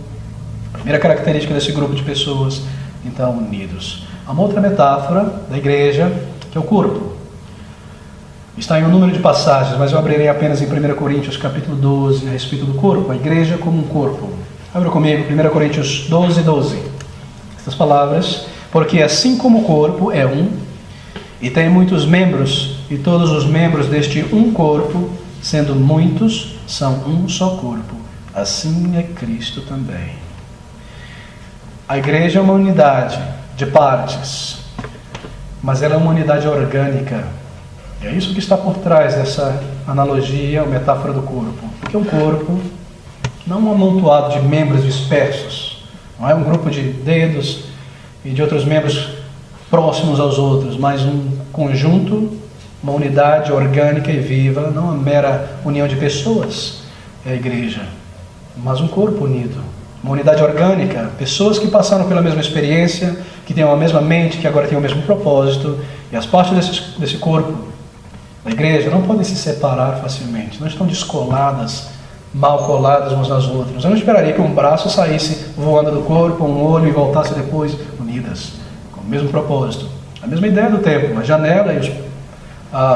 A primeira característica desse grupo de pessoas, então, unidos. Há uma outra metáfora da igreja, que é o corpo. Está em um número de passagens, mas eu abrirei apenas em 1 Coríntios capítulo 12, a respeito do corpo, a igreja como um corpo. Abra comigo, 1 Coríntios 12, 12. Estas palavras, porque assim como o corpo é um, e tem muitos membros, e todos os membros deste um corpo, sendo muitos, são um só corpo. Assim é Cristo também. A igreja é uma unidade de partes, mas ela é uma unidade orgânica. E é isso que está por trás dessa analogia, ou metáfora do corpo. Que é um corpo, não um amontoado de membros dispersos, não é um grupo de dedos e de outros membros próximos aos outros, mas um conjunto, uma unidade orgânica e viva, não uma mera união de pessoas, é a igreja, mas um corpo unido, uma unidade orgânica, pessoas que passaram pela mesma experiência, que têm a mesma mente, que agora têm o mesmo propósito, e as partes desse corpo, da igreja, não podem se separar facilmente, não estão descoladas, mal coladas umas nas outras. Eu não esperaria que um braço saísse voando do corpo, um olho e voltasse depois unidas, com o mesmo propósito. A mesma ideia do templo, a janela e os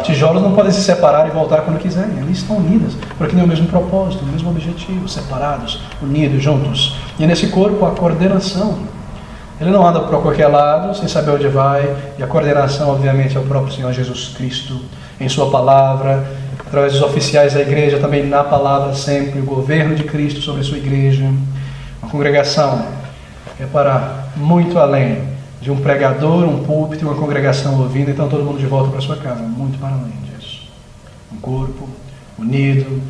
tijolos não podem se separar e voltar quando quiserem. Eles estão unidas, porque têm o mesmo propósito, o mesmo objetivo, separados, unidos, juntos. E nesse corpo a coordenação. Ele não anda para qualquer lado, sem saber onde vai, e a coordenação, obviamente, é o próprio Senhor Jesus Cristo, em sua palavra, através dos oficiais da igreja, também na palavra sempre, o governo de Cristo sobre a sua igreja. Uma congregação que é para muito além de um pregador, um púlpito e uma congregação ouvindo, então todo mundo de volta para sua casa, muito para além disso. Um corpo unido,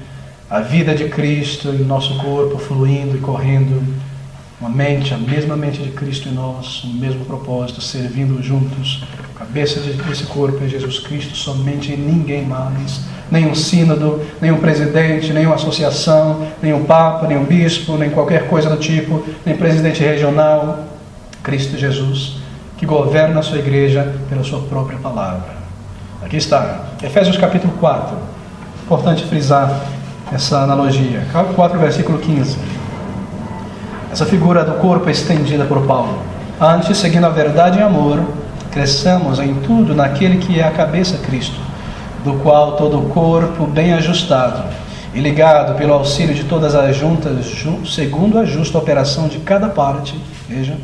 a vida de Cristo em nosso corpo fluindo e correndo, uma mente, a mesma mente de Cristo em nós, o mesmo propósito, servindo juntos. A cabeça desse corpo é Jesus Cristo, somente e ninguém mais. Nenhum sínodo, nenhum presidente, nenhuma associação, nenhum papa, nenhum bispo, nem qualquer coisa do tipo, nem presidente regional. Cristo Jesus, que governa a sua igreja pela sua própria palavra. Aqui está, Efésios capítulo 4. Importante frisar essa analogia. 4, versículo 15. Essa figura do corpo é estendida por Paulo. Antes, seguindo a verdade em amor, cresçamos em tudo naquele que é a cabeça, Cristo, do qual todo o corpo, bem ajustado e ligado pelo auxílio de todas as juntas, segundo a justa operação de cada parte, veja,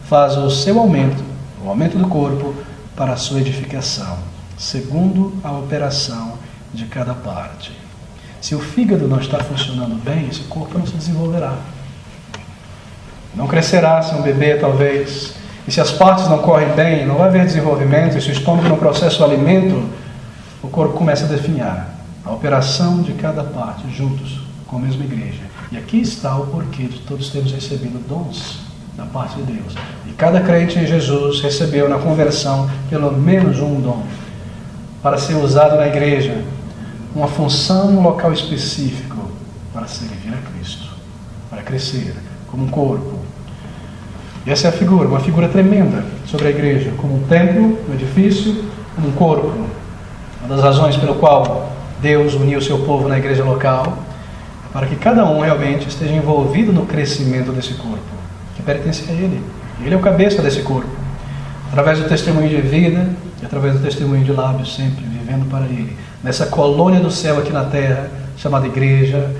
faz o seu aumento, o aumento do corpo, para a sua edificação, segundo a operação de cada parte. Se o fígado não está funcionando bem, esse corpo não se desenvolverá. Não crescerá se um bebê, talvez. E se as partes não correm bem, não vai haver desenvolvimento. E se o estômago não processa o alimento, o corpo começa a definhar. A operação de cada parte, juntos, com a mesma igreja. E aqui está o porquê de todos termos recebido dons da parte de Deus. E cada crente em Jesus recebeu na conversão pelo menos um dom para ser usado na igreja, uma função em um local específico para servir a Cristo, para crescer como um corpo. E essa é a figura, uma figura tremenda sobre a igreja, como um templo, um edifício, como um corpo. Uma das razões pelo qual Deus uniu o seu povo na igreja local é para que cada um realmente esteja envolvido no crescimento desse corpo, que pertence a Ele. Ele é o cabeça desse corpo. Através do testemunho de vida e através do testemunho de lábios, sempre vivendo para Ele. Nessa colônia do céu aqui na terra, chamada igreja,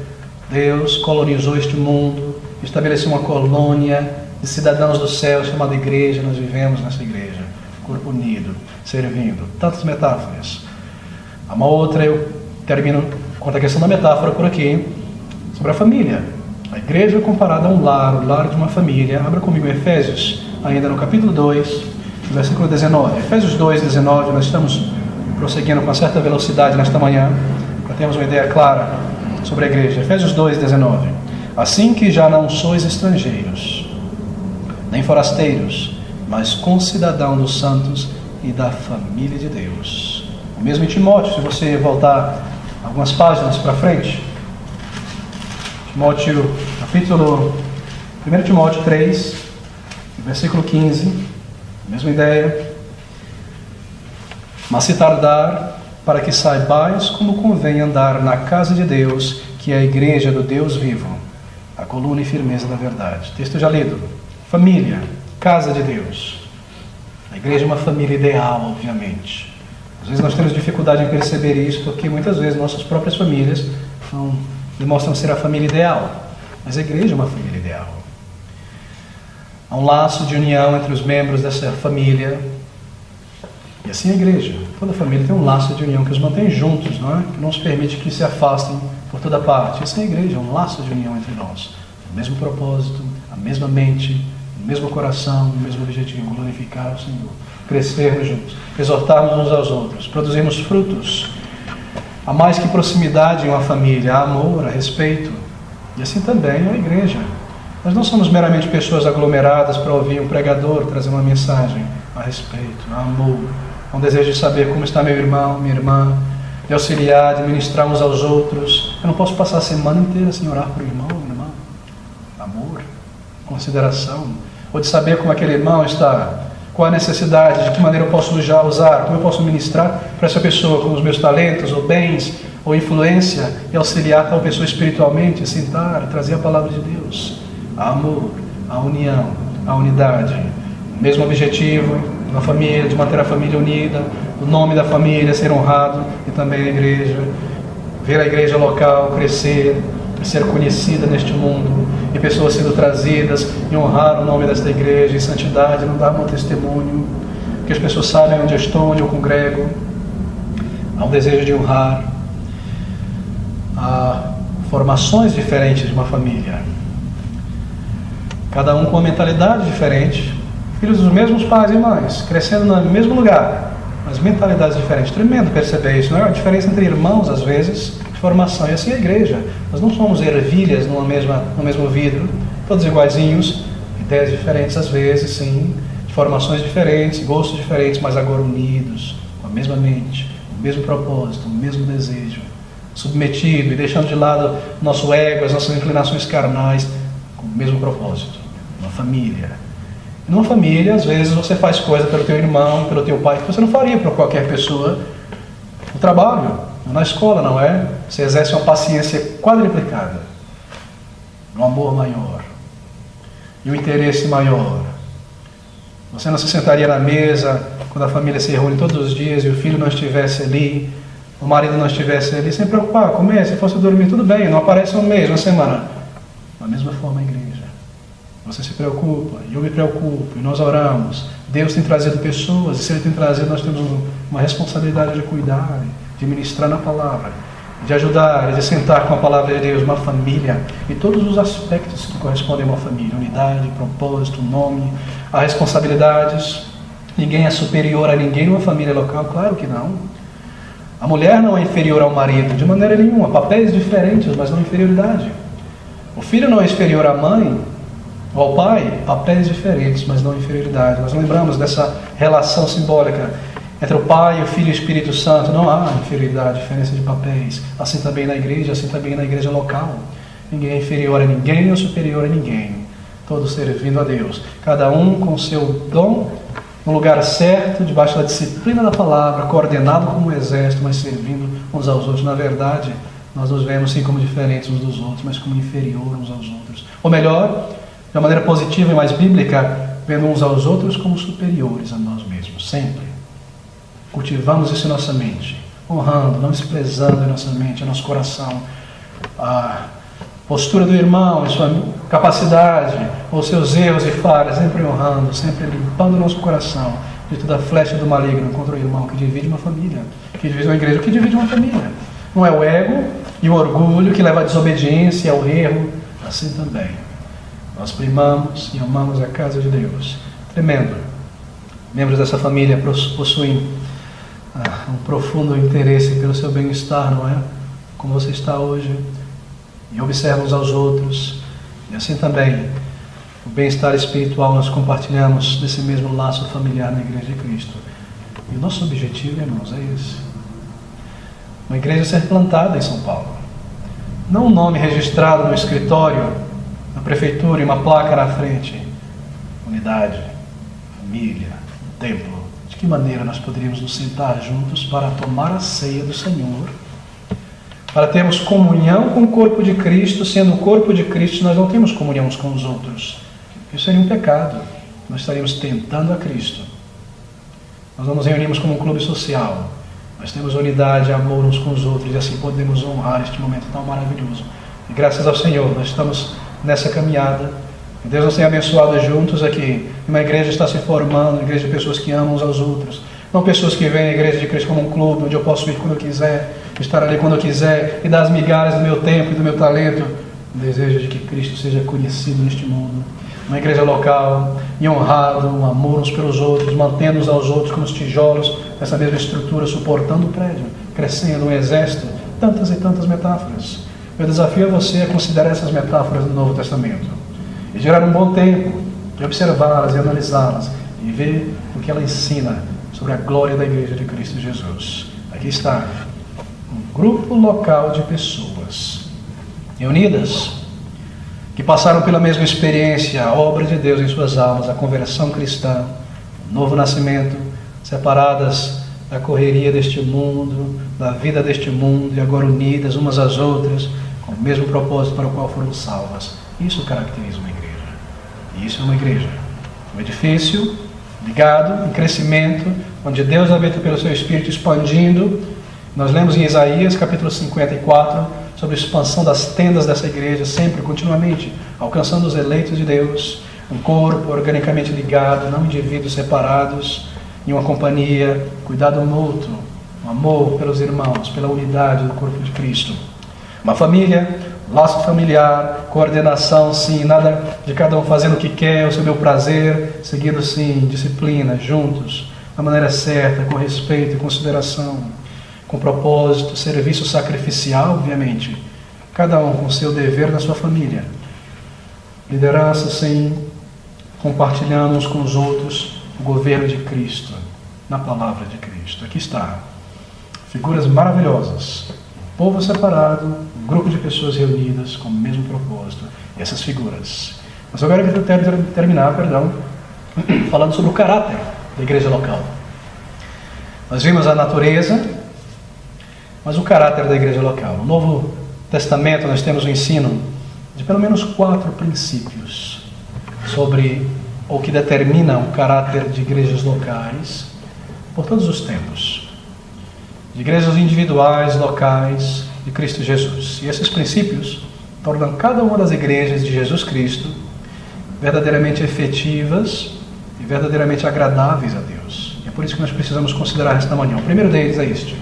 Deus colonizou este mundo, estabeleceu uma colônia de cidadãos do céu chamada igreja. Nós vivemos nessa igreja, corpo unido, servindo. Tantas metáforas. Há uma outra, eu termino com a questão da metáfora por aqui, sobre a família. A igreja é comparada a um lar, o lar de uma família. Abra comigo Efésios, ainda no capítulo 2, versículo 19. Efésios 2, 19, nós estamos prosseguindo com uma certa velocidade nesta manhã, para termos uma ideia clara sobre a igreja. Efésios 2, 19. Assim que já não sois estrangeiros, nem forasteiros, mas concidadão dos santos e da família de Deus. O mesmo em Timóteo, se você voltar algumas páginas para frente, Timóteo, capítulo 1 Timóteo 3, versículo 15, mesma ideia. Mas se tardar, para que saibais como convém andar na casa de Deus, que é a igreja do Deus vivo, a coluna e firmeza da verdade. Texto já lido. Família, casa de Deus. A igreja é uma família ideal, obviamente. Às vezes nós temos dificuldade em perceber isso, porque muitas vezes nossas próprias famílias demonstram ser a família ideal. Mas a igreja é uma família ideal. Há um laço de união entre os membros dessa família. E assim a igreja. Toda família tem um laço de união que os mantém juntos, não é? Que não os permite que se afastem por toda parte. E assim a igreja é um laço de união entre nós. O mesmo propósito, a mesma mente, o mesmo coração, o mesmo objetivo, glorificar o Senhor. Crescermos juntos, exortarmos uns aos outros, produzirmos frutos. Há mais que proximidade em uma família, há amor, há respeito. E assim também a igreja. Nós não somos meramente pessoas aglomeradas para ouvir um pregador trazer uma mensagem. Há respeito, há amor, há um desejo de saber como está meu irmão, minha irmã, de auxiliar, de ministrar uns aos outros. Eu não posso passar a semana inteira sem orar para o irmão, minha irmã. Amor, consideração, ou de saber como aquele irmão está, qual a necessidade, de que maneira eu posso usar, como eu posso ministrar para essa pessoa com os meus talentos, ou bens, ou influência, e auxiliar tal pessoa espiritualmente, sentar, trazer a palavra de Deus. Há amor, há união, há unidade, o mesmo objetivo na família, de manter a família unida, o nome da família ser honrado, e também a igreja, ver a igreja local crescer, ser conhecida neste mundo, e pessoas sendo trazidas e honrar o nome desta igreja em santidade, não dar meu testemunho, que as pessoas sabem onde eu estou, onde eu congrego. Há um desejo de honrar. Há formações diferentes de uma família, cada um com uma mentalidade diferente, filhos dos mesmos pais e mães, crescendo no mesmo lugar, mas mentalidades diferentes. Tremendo perceber isso, não é? A diferença entre irmãos, às vezes, de formação. E assim a igreja. Nós não somos ervilhas no mesmo vidro, todos iguaizinhos, ideias diferentes às vezes, sim, de formações diferentes, gostos diferentes, mas agora unidos, com a mesma mente, o mesmo propósito, o mesmo desejo, submetido e deixando de lado nosso ego, as nossas inclinações carnais, com o mesmo propósito. Uma família. E numa família, às vezes, você faz coisa pelo teu irmão, pelo teu pai, que você não faria para qualquer pessoa. No trabalho, na escola, não é? Você exerce uma paciência quadriplicada, um amor maior, e um interesse maior, Você não se sentaria na mesa quando a família se reúne todos os dias e o filho não estivesse ali, o marido não estivesse ali, sem preocupar, comer, se fosse dormir, tudo bem, não aparece um mês, uma semana. Da mesma forma a igreja. Você se preocupa, eu me preocupo, e nós oramos. Deus tem trazido pessoas, e se Ele tem trazido, nós temos uma responsabilidade de cuidar, de ministrar na palavra, de ajudar, de sentar com a palavra de Deus, uma família, e todos os aspectos que correspondem a uma família, unidade, propósito, nome, há responsabilidades. Ninguém é superior a ninguém numa família local, claro que não. A mulher não é inferior ao marido, de maneira nenhuma, papéis diferentes, mas não inferioridade. O filho não é inferior à mãe, ou ao pai, papéis diferentes, mas não inferioridade. Nós lembramos dessa relação simbólica entre o Pai, o Filho e o Espírito Santo. Não há inferioridade, diferença de papéis. Assim também na igreja, assim também na igreja local. Ninguém é inferior a ninguém ou superior a ninguém. Todos servindo a Deus. Cada um com o seu dom, no lugar certo, debaixo da disciplina da palavra, coordenado como um exército, mas servindo uns aos outros. Na verdade, nós nos vemos sim como diferentes uns dos outros, mas como inferior uns aos outros. Ou melhor, de uma maneira positiva e mais bíblica, vendo uns aos outros como superiores a nós mesmos, sempre. Cultivamos isso em nossa mente, honrando, não desprezando em nossa mente, em nosso coração, a postura do irmão, a sua capacidade, ou seus erros e falhas, sempre honrando, sempre limpando o nosso coração de toda a flecha do maligno contra o irmão que divide uma família, que divide uma igreja, que divide uma família. Não é o ego e o orgulho que leva à desobediência, ao erro, assim também. Nós primamos e amamos a casa de Deus. Tremendo. Membros dessa família possuem um profundo interesse pelo seu bem-estar, não é? Como você está hoje. E observam uns aos outros. E assim também, o bem-estar espiritual nós compartilhamos desse mesmo laço familiar na Igreja de Cristo. E o nosso objetivo, irmãos, é esse. Uma igreja ser plantada em São Paulo. Não um nome registrado no escritório, na prefeitura e uma placa na frente. Unidade, família, templo. De que maneira nós poderíamos nos sentar juntos para tomar a ceia do Senhor, para termos comunhão com o corpo de Cristo, sendo o corpo de Cristo, nós não temos comunhão uns com os outros. Isso seria um pecado. Nós estaríamos tentando a Cristo. Nós não nos reunimos como um clube social. Nós temos unidade, amor uns com os outros, e assim podemos honrar este momento tão maravilhoso. E graças ao Senhor, nós estamos nessa caminhada. Deus nos tem abençoado juntos aqui. Uma igreja está se formando, uma igreja de pessoas que amam uns aos outros. Não pessoas que veem a igreja de Cristo como um clube, onde eu posso ir quando eu quiser, estar ali quando eu quiser, e dar as migalhas do meu tempo e do meu talento. O desejo de que Cristo seja conhecido neste mundo. Uma igreja local, e honrado, um amor uns pelos outros, mantendo uns aos outros como os tijolos, essa mesma estrutura, suportando o prédio, crescendo um exército. Tantas e tantas metáforas. Meu desafio a você é considerar essas metáforas do Novo Testamento e gerar um bom tempo de observá-las e analisá-las e ver o que ela ensina sobre a glória da Igreja de Cristo Jesus. Aqui está um grupo local de pessoas reunidas que passaram pela mesma experiência, a obra de Deus em suas almas, a conversão cristã, o novo nascimento, separadas da correria deste mundo, da vida deste mundo, e agora unidas umas às outras, com o mesmo propósito para o qual foram salvas. Isso caracteriza uma igreja. E isso é uma igreja. Um edifício ligado, em crescimento, onde Deus habita pelo seu Espírito expandindo. Nós lemos em Isaías, capítulo 54, sobre a expansão das tendas dessa igreja, sempre, continuamente, alcançando os eleitos de Deus. Um corpo organicamente ligado, não indivíduos separados, em uma companhia, cuidado mútuo, um amor pelos irmãos, pela unidade do corpo de Cristo. Uma família, laço familiar, coordenação, sim, nada de cada um fazendo o que quer, o seu meu prazer, seguindo, sim, disciplina, juntos, da maneira certa, com respeito e consideração, com propósito, serviço sacrificial, obviamente, cada um com o seu dever na sua família. Liderança, sim, compartilhando uns com os outros o governo de Cristo, na palavra de Cristo. Aqui está, figuras maravilhosas, um povo separado, um grupo de pessoas reunidas com o mesmo propósito, e essas figuras. Mas agora eu quero terminar, falando sobre o caráter da igreja local. Nós vimos a natureza, mas o caráter da igreja local. No Novo Testamento nós temos o ensino de pelo menos 4 princípios sobre ou que determinam o caráter de igrejas locais por todos os tempos. De igrejas individuais, locais, de Cristo Jesus. E esses princípios tornam cada uma das igrejas de Jesus Cristo verdadeiramente efetivas e verdadeiramente agradáveis a Deus. E é por isso que nós precisamos considerar esta manhã. O primeiro deles é este.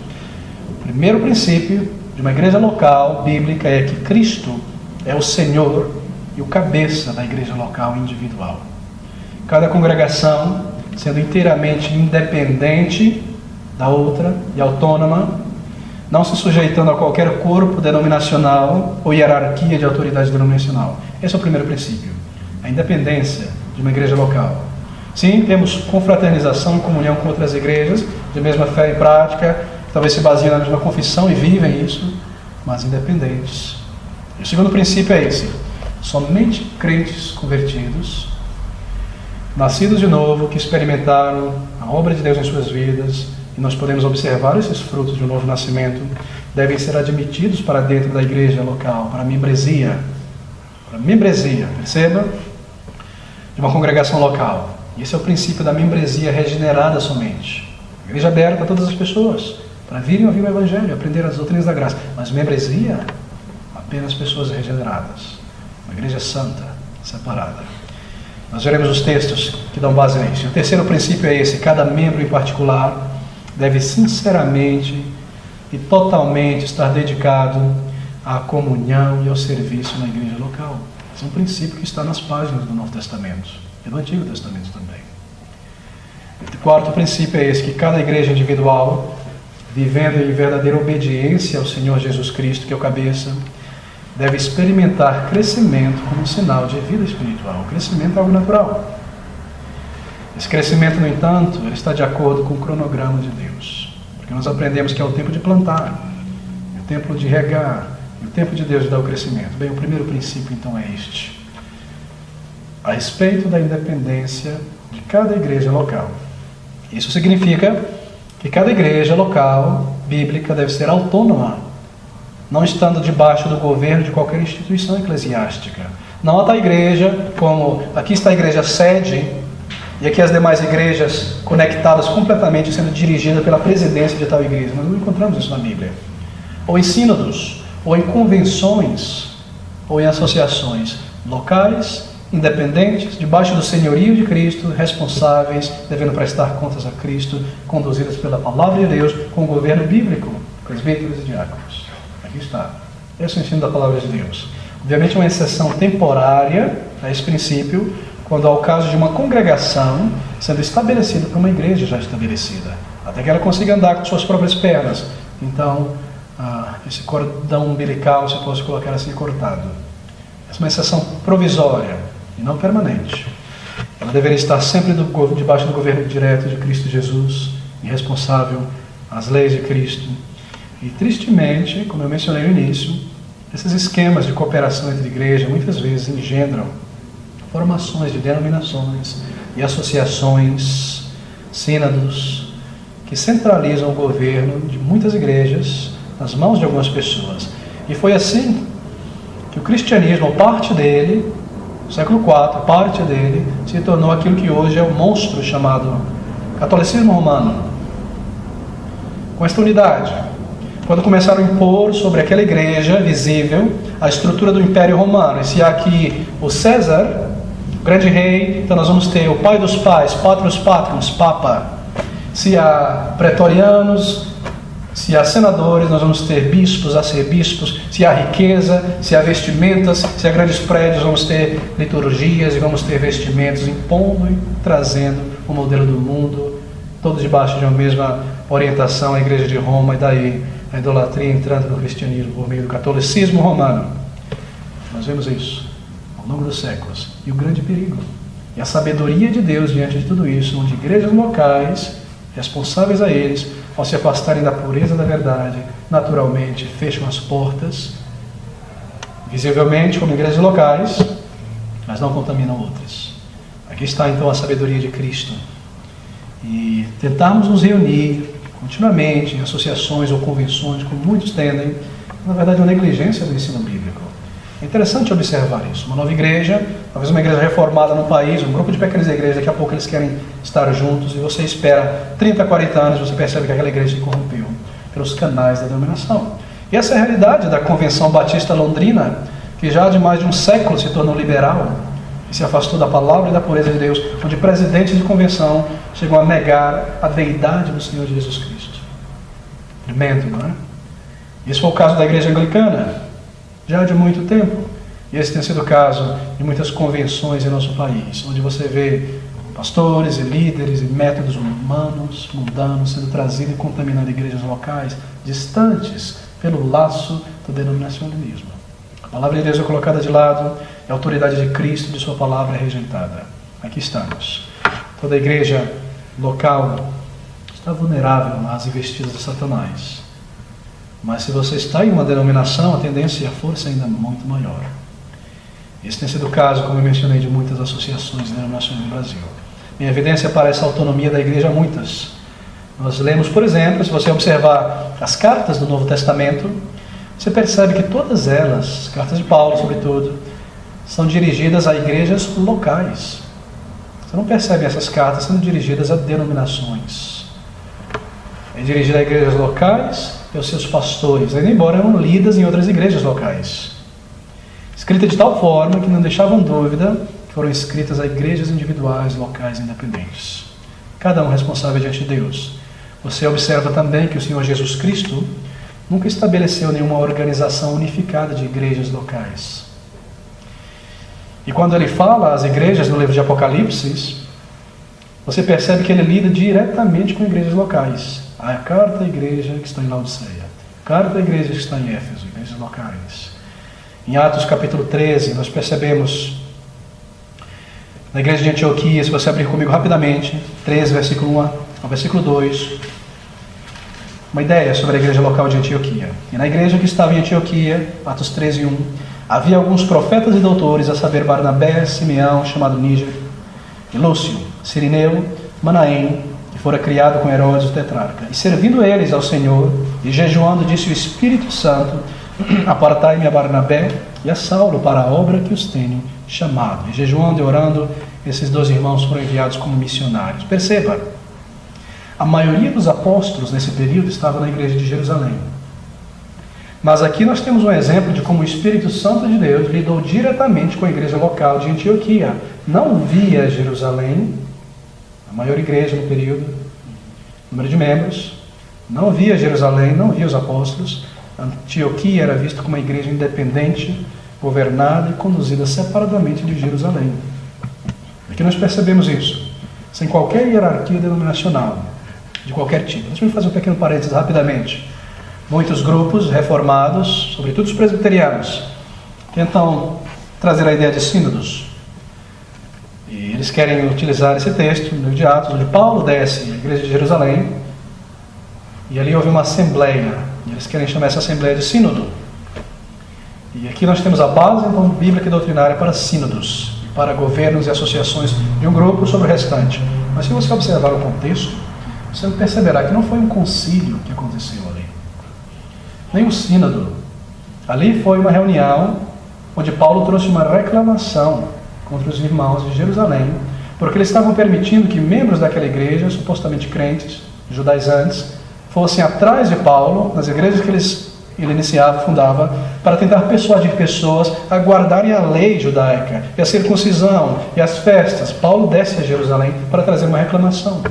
O primeiro princípio de uma igreja local, bíblica, é que Cristo é o Senhor e o cabeça da igreja local individual. Cada congregação, sendo inteiramente independente da outra e autônoma, não se sujeitando a qualquer corpo denominacional ou hierarquia de autoridade denominacional. Esse é o primeiro princípio, a independência de uma igreja local. Sim, temos confraternização e comunhão com outras igrejas de mesma fé e prática, que talvez se baseiam na mesma confissão e vivem isso, mas independentes. E o segundo princípio é esse: somente crentes convertidos, nascidos de novo, que experimentaram a obra de Deus em suas vidas, e nós podemos observar esses frutos de um novo nascimento, devem ser admitidos para dentro da igreja local, para a membresia, perceba? De uma congregação local. E esse é o princípio da membresia regenerada somente. Igreja aberta a todas as pessoas, para virem ouvir o Evangelho, aprender as doutrinas da graça. Mas membresia, apenas pessoas regeneradas. Uma igreja santa, separada. Nós veremos os textos que dão base nisso. O terceiro princípio é esse: cada membro em particular deve sinceramente e totalmente estar dedicado à comunhão e ao serviço na igreja local. Esse é um princípio que está nas páginas do Novo Testamento e do Antigo Testamento também. O quarto princípio é esse: que cada igreja individual, vivendo em verdadeira obediência ao Senhor Jesus Cristo, que é o cabeça, deve experimentar crescimento como um sinal de vida espiritual. O crescimento é algo natural. Esse crescimento, no entanto, ele está de acordo com o cronograma de Deus. Porque nós aprendemos que é o tempo de plantar, é o tempo de regar, e o tempo de Deus de dar o crescimento. Bem, o primeiro princípio, então, é este: a respeito da independência de cada igreja local. Isso significa que cada igreja local, bíblica, deve ser autônoma, não estando debaixo do governo de qualquer instituição eclesiástica. Não há tal igreja como aqui está a igreja sede, e aqui as demais igrejas conectadas completamente, sendo dirigidas pela presidência de tal igreja. Nós não encontramos isso na Bíblia. Ou em sínodos, ou em convenções, ou em associações locais, independentes, debaixo do senhorio de Cristo, responsáveis, devendo prestar contas a Cristo, conduzidas pela palavra de Deus, com o governo bíblico, presbíteros e diáconos. Aqui está. Esse é o ensino da palavra de Deus. Obviamente, uma exceção temporária a esse princípio, quando há o caso de uma congregação sendo estabelecida por uma igreja já estabelecida, até que ela consiga andar com suas próprias pernas. Então, esse cordão umbilical, se posso colocar assim, cortado. Essa é uma exceção provisória e não permanente. Ela deveria estar sempre debaixo do governo direto de Cristo Jesus, e responsável às leis de Cristo. E tristemente, como eu mencionei no início, esses esquemas de cooperação entre igrejas muitas vezes engendram formações de denominações e associações, sínodos, que centralizam o governo de muitas igrejas nas mãos de algumas pessoas. E foi assim que o cristianismo, ou parte dele, no século IV, parte dele, se tornou aquilo que hoje é o monstro chamado catolicismo romano. Com esta unidade, quando começaram a impor sobre aquela igreja visível a estrutura do Império Romano, e se há aqui o César, o grande rei, então nós vamos ter o pai dos pais, Patrus Patrons, Papa. Se há pretorianos, se há senadores, nós vamos ter bispos, arcebispos. Se há riqueza, se há vestimentas, se há grandes prédios, vamos ter liturgias e vamos ter vestimentos, impondo e trazendo o modelo do mundo, todos debaixo de uma mesma orientação, a igreja de Roma, e daí a idolatria entrando no cristianismo por meio do catolicismo romano. Nós vemos isso ao longo dos séculos. E o grande perigo, e a sabedoria de Deus diante de tudo isso, onde igrejas locais, responsáveis a eles, ao se afastarem da pureza da verdade, naturalmente fecham as portas, visivelmente como igrejas locais, mas não contaminam outras. Aqui está então a sabedoria de Cristo. E tentarmos nos reunir continuamente em associações ou convenções, como muitos tendem, na verdade é uma negligência do ensino bíblico. É interessante observar isso. Uma nova igreja, talvez uma igreja reformada no país, um grupo de pequenas igrejas, daqui a pouco eles querem estar juntos e você espera 30, 40 anos, você percebe que aquela igreja se corrompeu pelos canais da denominação. E essa é a realidade da Convenção Batista Londrina, que já há de mais de um século se tornou liberal e se afastou da palavra e da pureza de Deus, onde presidentes de convenção chegam a negar a deidade do Senhor Jesus Cristo. Tremendo, não é? Esse foi o caso da igreja anglicana, já de muito tempo. E esse tem sido o caso de muitas convenções em nosso país, onde você vê pastores e líderes e métodos humanos, mundanos, sendo trazidos e contaminando igrejas locais, distantes pelo laço do denominacionalismo. A palavra de Deus é colocada de lado e a autoridade de Cristo, de sua palavra, é rejeitada. Aqui estamos. Toda a igreja local está vulnerável às investidas de Satanás. Mas se você está em uma denominação, a tendência e a força é ainda muito maior. Esse tem sido o caso, como eu mencionei, de muitas associações e denominações no Brasil. Em evidência para essa autonomia da igreja, muitas. Nós lemos, por exemplo, se você observar as cartas do Novo Testamento, você percebe que todas elas, as cartas de Paulo sobretudo, são dirigidas a igrejas locais. Você não percebe essas cartas sendo dirigidas a denominações. É dirigida a igrejas locais e aos seus pastores, ainda embora eram lidas em outras igrejas locais. Escrita de tal forma que não deixavam dúvida que foram escritas a igrejas individuais, locais, independentes. Cada um responsável diante de Deus. Você observa também que o Senhor Jesus Cristo nunca estabeleceu nenhuma organização unificada de igrejas locais. E quando ele fala às igrejas no livro de Apocalipse, você percebe que ele lida diretamente com igrejas locais. A carta à igreja que está em Laodiceia, carta à igreja que está em Éfeso, igrejas locais. Em Atos capítulo 13, nós percebemos, na igreja de Antioquia, se você abrir comigo rapidamente, 13, versículo 1 ao versículo 2, uma ideia sobre a igreja local de Antioquia. E na igreja que estava em Antioquia, Atos 13, 1, havia alguns profetas e doutores, a saber, Barnabé, Simeão, chamado Níger, e Lúcio, Cirineu, Manaém, que fora criado com Herodes o tetrarca. E servindo eles ao Senhor, e jejuando, disse o Espírito Santo, apartai-me a Barnabé e a Saulo para a obra que os tenho chamado. E jejuando e orando, esses dois irmãos foram enviados como missionários. Perceba, a maioria dos apóstolos nesse período estava na igreja de Jerusalém. Mas aqui nós temos um exemplo de como o Espírito Santo de Deus lidou diretamente com a igreja local de Antioquia. Não via Jerusalém, a maior igreja no período, número de membros, não via Jerusalém, não via os apóstolos. Antioquia era vista como uma igreja independente, governada e conduzida separadamente de Jerusalém. Aqui nós percebemos isso, sem qualquer hierarquia denominacional, de qualquer tipo. Deixa eu fazer um pequeno parênteses rapidamente. Muitos grupos reformados, sobretudo os presbiterianos, tentam trazer a ideia de sínodos. E eles querem utilizar esse texto, no livro de Atos, onde Paulo desce à igreja de Jerusalém, e ali houve uma assembleia, e eles querem chamar essa assembleia de sínodo. E aqui nós temos a base, então, bíblica e doutrinária para sínodos, para governos e associações de um grupo sobre o restante. Mas se você observar o contexto, você perceberá que não foi um concílio que aconteceu ali, nem um sínodo. Ali foi uma reunião onde Paulo trouxe uma reclamação contra os irmãos de Jerusalém, porque eles estavam permitindo que membros daquela igreja, supostamente crentes, judaizantes, fossem atrás de Paulo, nas igrejas que ele iniciava, fundava, para tentar persuadir pessoas a guardarem a lei judaica, e a circuncisão, e as festas. Paulo desce a Jerusalém para trazer uma reclamação.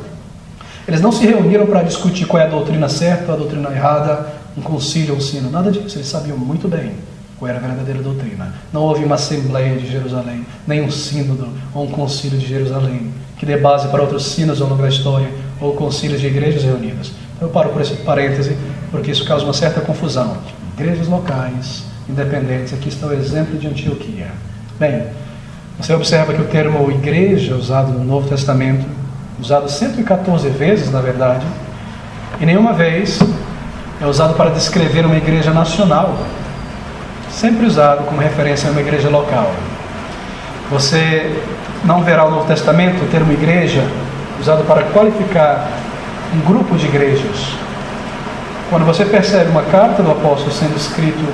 Eles não se reuniram para discutir qual é a doutrina certa ou a doutrina errada, um concílio ou um sino, nada disso. Eles sabiam muito bem qual era a verdadeira doutrina. Não houve uma assembleia de Jerusalém, nem um sínodo ou um concílio de Jerusalém, que dê base para outros sínodos ao longo da história, ou concílios de igrejas reunidas. Eu paro por esse parêntese, porque isso causa uma certa confusão. Igrejas locais, independentes, aqui está o exemplo de Antioquia. Bem, você observa que o termo igreja, usado no Novo Testamento, usado 114 vezes, na verdade, e nenhuma vez é usado para descrever uma igreja nacional, sempre usado como referência a uma igreja local. Você não verá no Novo Testamento o termo igreja usado para qualificar um grupo de igrejas. Quando você percebe uma carta do apóstolo sendo escrito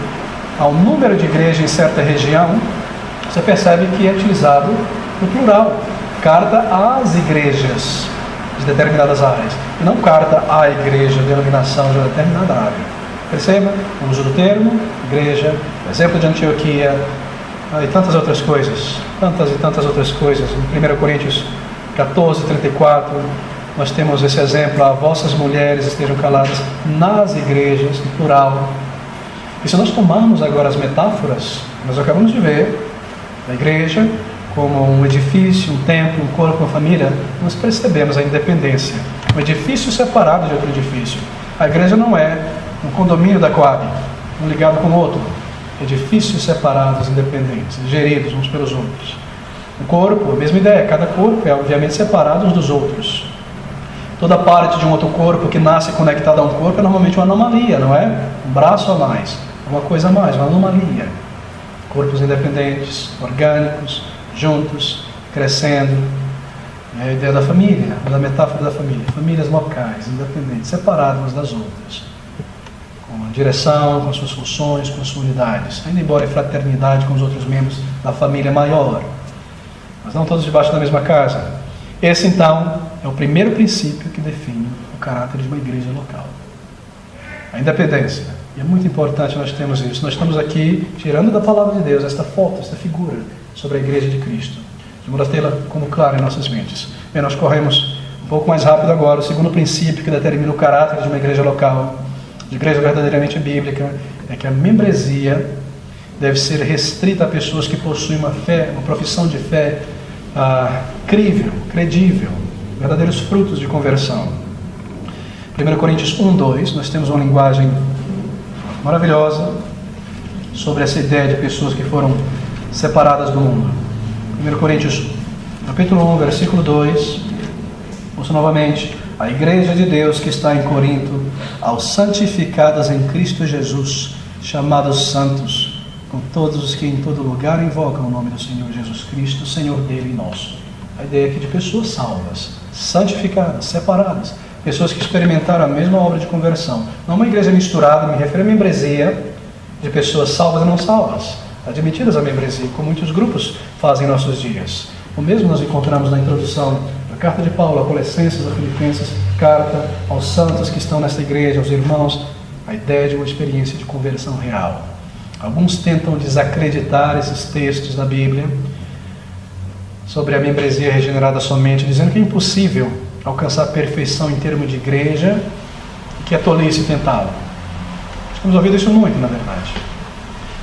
ao número de igrejas em certa região, você percebe que é utilizado no plural. Carta às igrejas de determinadas áreas, e não carta à igreja, denominação de uma determinada área. Perceba o uso do termo, igreja, exemplo de Antioquia, e tantas outras coisas, tantas e tantas outras coisas. Em 1 Coríntios 14, 34, nós temos esse exemplo: a vossas mulheres estejam caladas nas igrejas, no plural. E se nós tomarmos agora as metáforas, nós acabamos de ver a igreja como um edifício, um templo, um corpo, uma família, nós percebemos a independência. Um edifício separado de outro edifício. A igreja não é um condomínio da Coab, um ligado com o outro. Edifícios separados, independentes, geridos uns pelos outros. O corpo, a mesma ideia, cada corpo é obviamente separado uns dos outros. Toda parte de um outro corpo que nasce conectada a um corpo é normalmente uma anomalia, não é? Um braço a mais, uma coisa a mais, uma anomalia. Corpos independentes, orgânicos, juntos, crescendo. É a ideia da família, da metáfora da família. Famílias locais, independentes, separadas umas das outras. Com a direção, com as suas funções, com as suas unidades. Ainda embora em fraternidade com os outros membros da família maior. Mas não todos debaixo da mesma casa. Esse, então, é o primeiro princípio que define o caráter de uma igreja local. A independência. E é muito importante nós termos isso. Nós estamos aqui tirando da palavra de Deus esta foto, esta figura sobre a igreja de Cristo, de modo a tê-la como clara em nossas mentes. Bem, nós corremos um pouco mais rápido agora. O segundo princípio que determina o caráter de uma igreja local, de igreja verdadeiramente bíblica, é que a membresia deve ser restrita a pessoas que possuem uma fé, uma profissão de fé crível, credível, verdadeiros frutos de conversão. 1 Coríntios 1, 2, nós temos uma linguagem maravilhosa sobre essa ideia de pessoas que foram separadas do mundo. 1 Coríntios, capítulo 1, versículo 2, ouça novamente: a igreja de Deus que está em Corinto, aos santificadas em Cristo Jesus, chamados santos, com todos os que em todo lugar invocam o nome do Senhor Jesus Cristo, Senhor dele e nosso. A ideia aqui de pessoas salvas, santificadas, separadas, pessoas que experimentaram a mesma obra de conversão. Não uma igreja misturada, me refiro à membresia de pessoas salvas e não salvas, admitidas à membresia, como muitos grupos fazem em nossos dias. O mesmo nós encontramos na introdução da carta de Paulo a Colossenses, a Filipenses, carta aos santos que estão nesta igreja, aos irmãos, a ideia de uma experiência de conversão real. Alguns tentam desacreditar esses textos da Bíblia sobre a membresia regenerada somente, dizendo que é impossível alcançar a perfeição em termos de igreja e que é tolice tentá-lo. Temos ouvido isso muito, na verdade.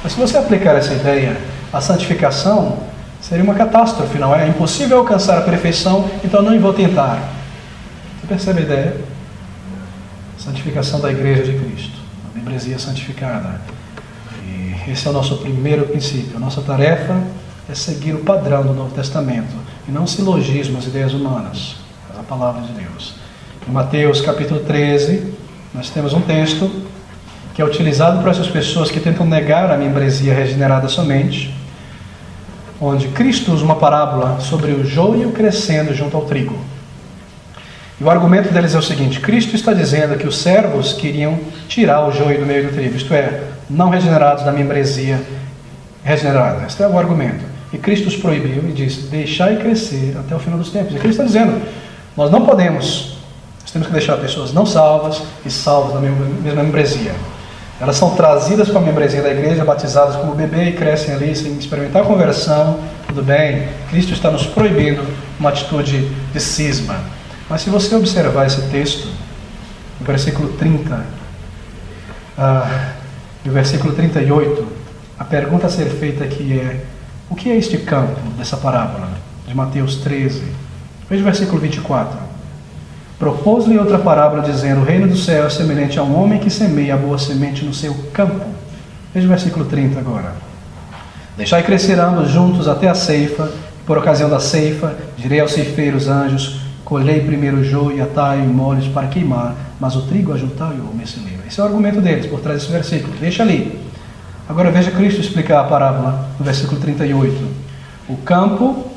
Mas se você aplicar essa ideia, a santificação seria uma catástrofe, não é? É impossível alcançar a perfeição, então não vou tentar. Você percebe a ideia? Santificação da igreja de Cristo, a membresia santificada. Esse é o nosso primeiro princípio. A nossa tarefa é seguir o padrão do Novo Testamento e não silogismos, ideias humanas, mas a palavra de Deus. Em Mateus capítulo 13, nós temos um texto que é utilizado por essas pessoas que tentam negar a membresia regenerada somente, onde Cristo usa uma parábola sobre o joio crescendo junto ao trigo. E o argumento deles é o seguinte: Cristo está dizendo que os servos queriam tirar o joio do meio do trigo, isto é, não regenerados da membresia regenerada. Este é o argumento. E Cristo os proibiu e disse: deixai crescer até o final dos tempos. E Cristo está dizendo: nós não podemos, nós temos que deixar pessoas não salvas e salvas da mesma membresia. Elas são trazidas para a membresia da igreja, batizadas como bebê e crescem ali sem experimentar a conversão. Tudo bem, Cristo está nos proibindo uma atitude de cisma. Mas se você observar esse texto, no versículo 30 e o versículo 38, a pergunta a ser feita aqui é: o que é este campo dessa parábola de Mateus 13? Veja o versículo 24. Propôs-lhe outra parábola, dizendo: o reino do céu é semelhante a um homem que semeia a boa semente no seu campo. Veja o versículo 30 agora. Deixai crescer ambos juntos até a ceifa, e por ocasião da ceifa, direi aos ceifeiros anjos: colhei primeiro o joio e atai em molhos para queimar, mas o trigo ajuntai-o ao meceleiro. Esse é o argumento deles por trás desse versículo. Deixa ali. Agora veja Cristo explicar a parábola no versículo 38. O campo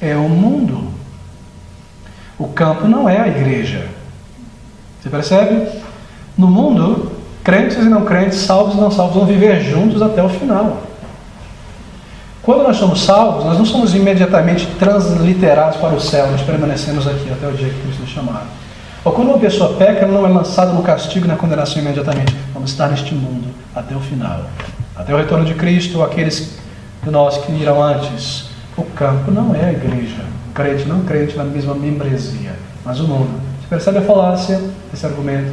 é o mundo. O campo não é a igreja. Você percebe? No mundo, Crentes e não crentes, salvos e não salvos, vão viver juntos até o final. Quando nós somos salvos, nós não somos imediatamente transliterados para o céu, nós permanecemos aqui até o dia que Cristo nos chamar. Ou quando uma pessoa peca, ela não é lançada no castigo e na condenação imediatamente. Vamos estar neste mundo até o final. Até o retorno de Cristo, aqueles de nós que irão antes. O campo não é a igreja. Crente, não crente, na mesma membresia, mas o mundo. Você percebe a falácia desse argumento?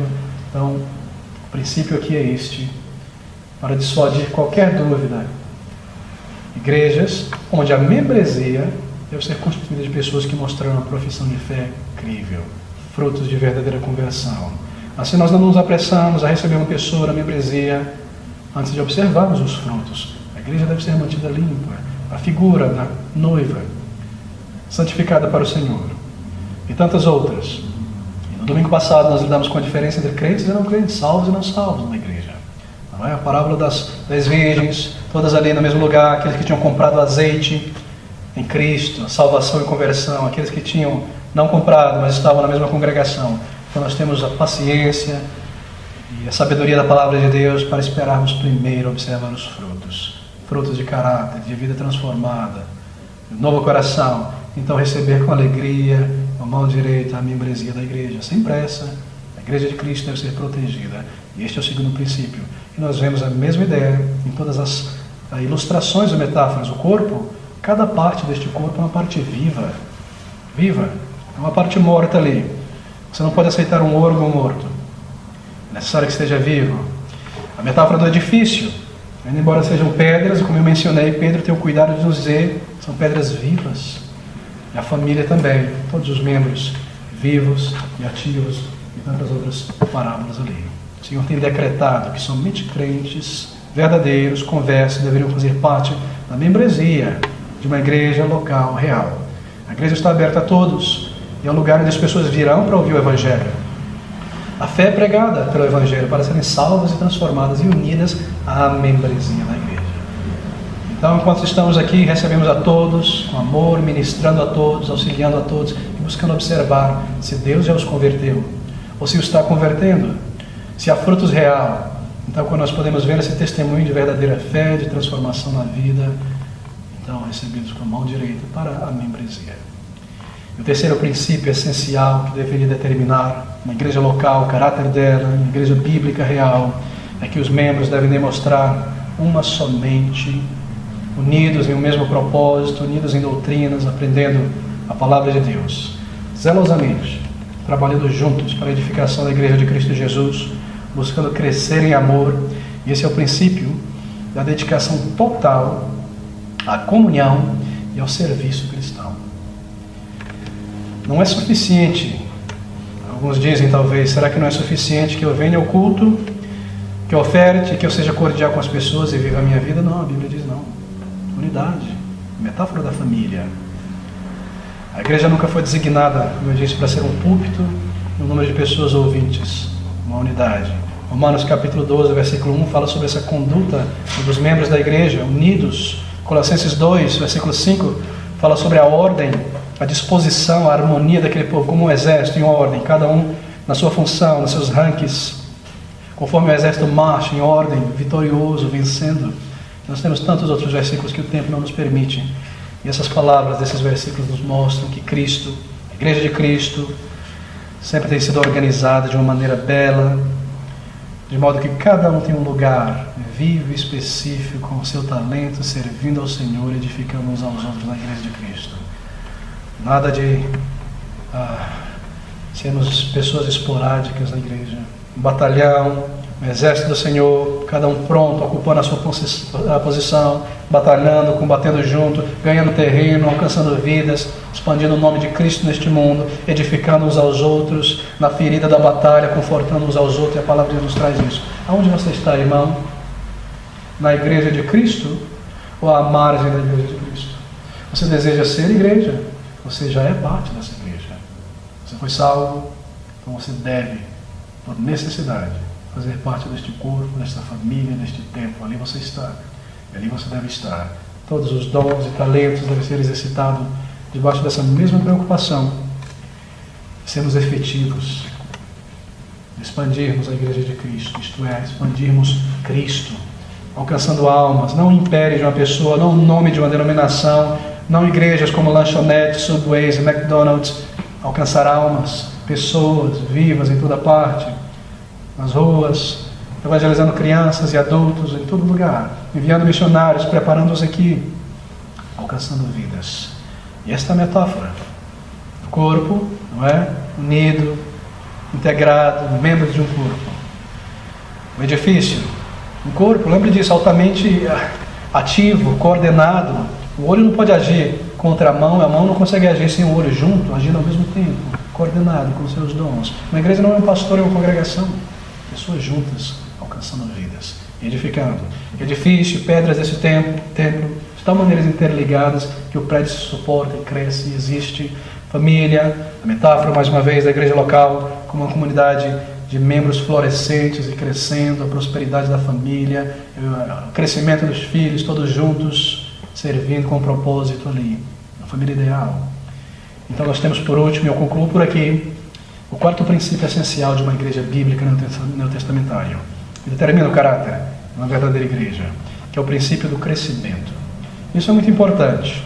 Então, o princípio aqui é este, para dissuadir qualquer dúvida. Igrejas onde a membresia deve ser constituída de pessoas que mostraram uma profissão de fé crível, frutos de verdadeira conversão. Assim nós não nos apressamos a receber uma pessoa na membresia antes de observarmos os frutos. A igreja deve ser mantida limpa, a figura da noiva, santificada para o Senhor. E tantas outras. E no domingo passado nós lidamos com a diferença entre crentes e não crentes, salvos e não salvos na igreja. Não é? A parábola das 10 virgens, todas ali no mesmo lugar, aqueles que tinham comprado azeite em Cristo, salvação e conversão, aqueles que tinham não comprado, mas estavam na mesma congregação. Então nós temos a paciência e a sabedoria da palavra de Deus para esperarmos primeiro observar os frutos. Frutos de caráter, de vida transformada, de novo coração. Então receber com alegria, com a mão direita, a membresia da igreja, sem pressa. A igreja de Cristo deve ser protegida. E este é o segundo princípio. E nós vemos a mesma ideia em todas as ilustrações ou metáforas. O corpo, cada parte deste corpo é uma parte viva. Viva. É uma parte morta ali. Você não pode aceitar um órgão morto. É necessário que esteja vivo. A metáfora do edifício, ainda embora sejam pedras, como eu mencionei, Pedro tem o cuidado de nos dizer, são pedras vivas. E a família também, todos os membros vivos e ativos e tantas outras parábolas ali. O Senhor tem decretado que somente crentes verdadeiros, conversos, deveriam fazer parte da membresia de uma igreja local, real. A igreja está aberta a todos e é um lugar onde as pessoas virão para ouvir o Evangelho. A fé é pregada pelo Evangelho para serem salvas e transformadas e unidas à membresia da igreja. Então, enquanto estamos aqui, recebemos a todos com amor, ministrando a todos, auxiliando a todos e buscando observar se Deus já os converteu ou se os está convertendo, se há frutos reais. Então, quando nós podemos ver esse testemunho de verdadeira fé, de transformação na vida, então recebidos com a mão direita para a membresia. E o terceiro princípio essencial que deveria determinar uma igreja local, o caráter dela, uma igreja bíblica real, é que os membros devem demonstrar uma somente, unidos em um mesmo propósito, unidos em doutrinas, aprendendo a palavra de Deus, zelosamente, trabalhando juntos para a edificação da igreja de Cristo Jesus, buscando crescer em amor. E esse é o princípio da dedicação total à comunhão e ao serviço cristão. Não é suficiente, alguns dizem talvez, será que não é suficiente que eu venha ao culto, que eu oferte, que eu seja cordial com as pessoas e viva a minha vida? Não, a Bíblia diz não. Unidade, metáfora da família. A igreja nunca foi designada, como eu disse, para ser um púlpito e um número de pessoas ouvintes, uma unidade. Romanos capítulo 12, versículo 1 fala sobre essa conduta dos membros da igreja unidos. Colossenses 2, versículo 5 fala sobre a ordem, a disposição, a harmonia daquele povo como um exército em ordem, cada um na sua função, nos seus ranks, conforme o exército marcha em ordem, vitorioso, vencendo. Nós temos tantos outros versículos que o tempo não nos permite. E essas palavras desses versículos nos mostram que Cristo, a igreja de Cristo, sempre tem sido organizada de uma maneira bela, de modo que cada um tem um lugar vivo e específico, com o seu talento, servindo ao Senhor e edificando uns aos outros na igreja de Cristo. Nada de sermos pessoas esporádicas na igreja. Um batalhão, um exército do Senhor, cada um pronto, ocupando a sua posição, batalhando, combatendo junto, ganhando terreno, alcançando vidas, expandindo o nome de Cristo neste mundo, edificando uns aos outros, na ferida da batalha, confortando uns aos outros, e a palavra de Deus nos traz isso. Aonde você está, irmão? Na igreja de Cristo ou à margem da igreja de Cristo? Você deseja ser igreja? Você já é parte dessa igreja. Você foi salvo, então você deve, por necessidade, fazer parte deste corpo, desta família, deste tempo. Ali você está. E ali você deve estar. Todos os dons e talentos devem ser exercitados debaixo dessa mesma preocupação. Sermos efetivos. expandirmos a Igreja de Cristo, isto é, expandirmos Cristo, alcançando almas, não o império de uma pessoa, não o nome de uma denominação, não igrejas como lanchonetes, Subways e McDonald's, alcançar almas, pessoas vivas em toda parte, nas ruas, evangelizando crianças e adultos em todo lugar, enviando missionários, preparando-os aqui, alcançando vidas. E esta metáfora, o corpo, não é? Unido, integrado, membros de um corpo. O edifício, um corpo, lembre disso, altamente ativo, coordenado. O olho não pode agir contra a mão não consegue agir sem o olho junto, agindo ao mesmo tempo, coordenado com seus dons. Uma igreja não é um pastor, é uma congregação. Pessoas juntas, alcançando vidas, edificando. Edifício, pedras desse templo, de tal maneira interligadas que o prédio se suporta e cresce e existe. Família, a metáfora mais uma vez da igreja local como uma comunidade de membros florescentes e crescendo, a prosperidade da família, o crescimento dos filhos, todos juntos, servindo com um propósito ali, a família ideal. Então nós temos por último, e eu concluo por aqui, o quarto princípio essencial de uma igreja bíblica neotestamentária, que determina o caráter de uma verdadeira igreja, que é o princípio do crescimento. Isso é muito importante.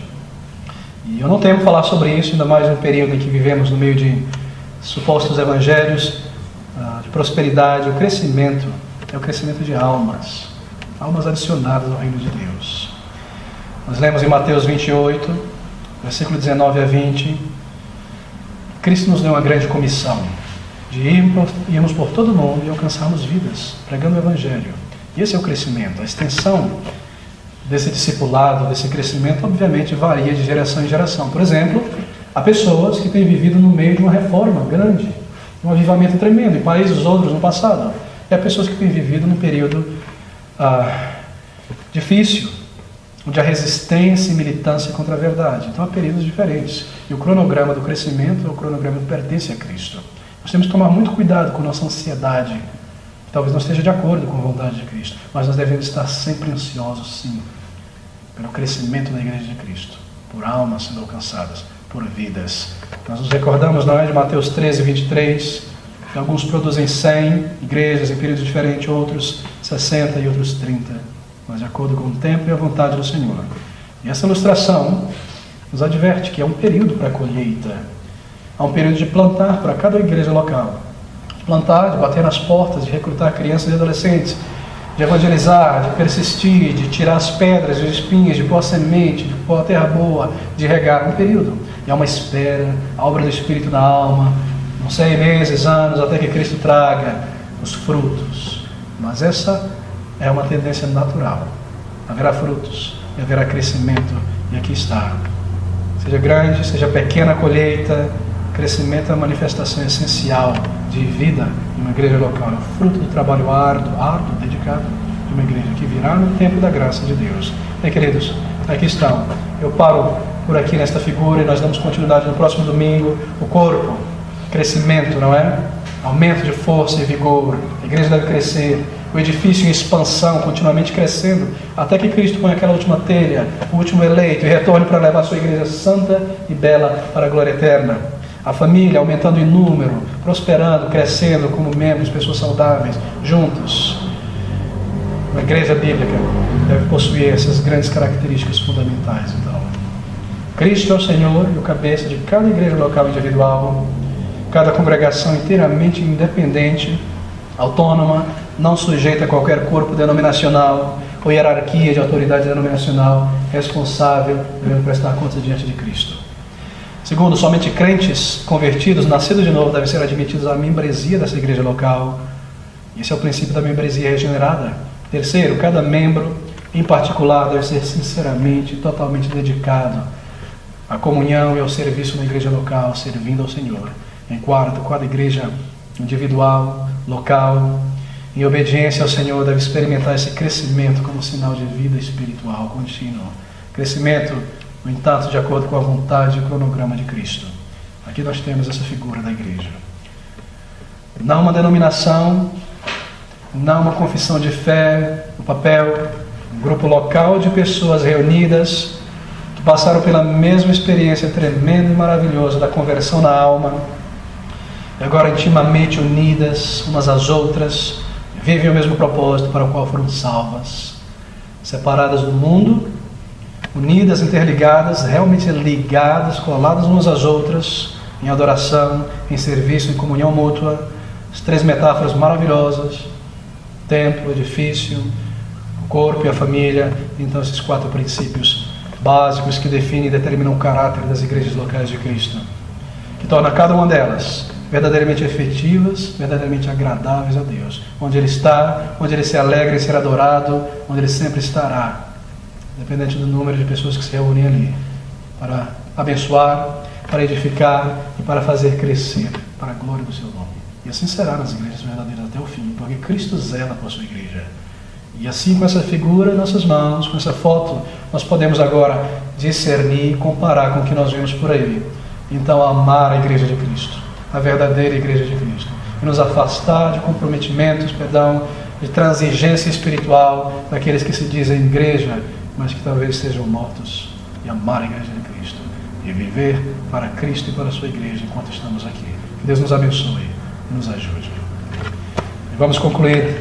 E eu não temo falar sobre isso, ainda mais no período em que vivemos no meio de supostos evangelhos de prosperidade. O crescimento é o crescimento de almas adicionadas ao reino de Deus. Nós lemos em Mateus 28, versículo 19 a 20, Cristo nos deu uma grande comissão de irmos por todo o mundo e alcançarmos vidas, pregando o Evangelho. E esse é o crescimento. A extensão desse discipulado, desse crescimento, obviamente varia de geração em geração. Por exemplo, há pessoas que têm vivido no meio de uma reforma grande, um avivamento tremendo, em países outros no passado. E há pessoas que têm vivido num período difícil, onde há resistência e militância contra a verdade. Então há períodos diferentes. E o cronograma do crescimento é o cronograma que pertence a Cristo. Nós temos que tomar muito cuidado com nossa ansiedade, que talvez não esteja de acordo com a vontade de Cristo, mas nós devemos estar sempre ansiosos, sim, pelo crescimento da Igreja de Cristo, por almas sendo alcançadas, por vidas. Nós nos recordamos, não é, de Mateus 13, 23, que alguns produzem 100 igrejas em períodos diferentes, outros 60 e outros 30, mas de acordo com o tempo e a vontade do Senhor. E essa ilustração nos adverte que é um período para a colheita, há um período de plantar para cada igreja local, de plantar, de bater nas portas, de recrutar crianças e adolescentes, de evangelizar, de persistir, de tirar as pedras e os espinhos, de pôr a semente, de pôr a terra boa, de regar, um período. E há uma espera, a obra do Espírito na alma, não sei, meses, anos, até que Cristo traga os frutos. Mas essa é uma tendência natural. Haverá frutos e haverá crescimento, e aqui está. Seja grande, seja pequena a colheita, crescimento é a manifestação essencial de vida em uma igreja local. É o fruto do trabalho árduo, dedicado de uma igreja que virá no tempo da graça de Deus. Bem, queridos, aqui estão. Eu paro por aqui nesta figura e nós damos continuidade no próximo domingo. O corpo, crescimento, não é? Aumento de força e vigor. A igreja deve crescer. O edifício em expansão, continuamente crescendo, até que Cristo põe aquela última telha, o último eleito, e retorne para levar a sua igreja santa e bela para a glória eterna. A família aumentando em número, prosperando, crescendo como membros, pessoas saudáveis, juntos. Uma igreja bíblica deve possuir essas grandes características fundamentais, então. Cristo é o Senhor e o cabeça de cada igreja local individual, cada congregação inteiramente independente, autônoma, não sujeita a qualquer corpo denominacional ou hierarquia de autoridade denominacional, responsável, devendo prestar contas diante de Cristo. Segundo, somente crentes convertidos, nascidos de novo, devem ser admitidos à membresia dessa igreja local. Esse é o princípio da membresia regenerada. Terceiro, cada membro, em particular, deve ser sinceramente e totalmente dedicado à comunhão e ao serviço na igreja local, servindo ao Senhor. Em quarto, cada igreja individual, local, em obediência ao Senhor, deve experimentar esse crescimento como sinal de vida espiritual contínuo. Crescimento, no entanto, de acordo com a vontade e o cronograma de Cristo. Aqui nós temos essa figura da igreja. Não uma denominação, não uma confissão de fé, no papel, um grupo local de pessoas reunidas que passaram pela mesma experiência tremenda e maravilhosa da conversão na alma, e agora intimamente unidas umas às outras, vivem o mesmo propósito para o qual foram salvas, separadas do mundo, unidas, interligadas, realmente ligadas, coladas umas às outras, em adoração, em serviço, em comunhão mútua. As 3 metáforas maravilhosas: templo, edifício, o corpo e a família. Então esses 4 princípios básicos que definem e determinam o caráter das igrejas locais de Cristo, que torna cada uma delas verdadeiramente efetivas, verdadeiramente agradáveis a Deus. Onde Ele está, onde Ele se alegra em ser adorado, onde Ele sempre estará, independente do número de pessoas que se reúnem ali, para abençoar, para edificar e para fazer crescer para a glória do seu nome. E assim será nas igrejas verdadeiras até o fim, porque Cristo zela por sua igreja. E assim, com essa figura em nossas mãos, com essa foto, nós podemos agora discernir e comparar com o que nós vemos por aí. Então, amar a igreja de Cristo, a verdadeira igreja de Cristo, e nos afastar de comprometimentos, de transigência espiritual daqueles que se dizem igreja, mas que talvez sejam mortos, e amar a igreja de Cristo, e viver para Cristo e para a sua igreja enquanto estamos aqui. Que Deus nos abençoe e nos ajude. E vamos concluir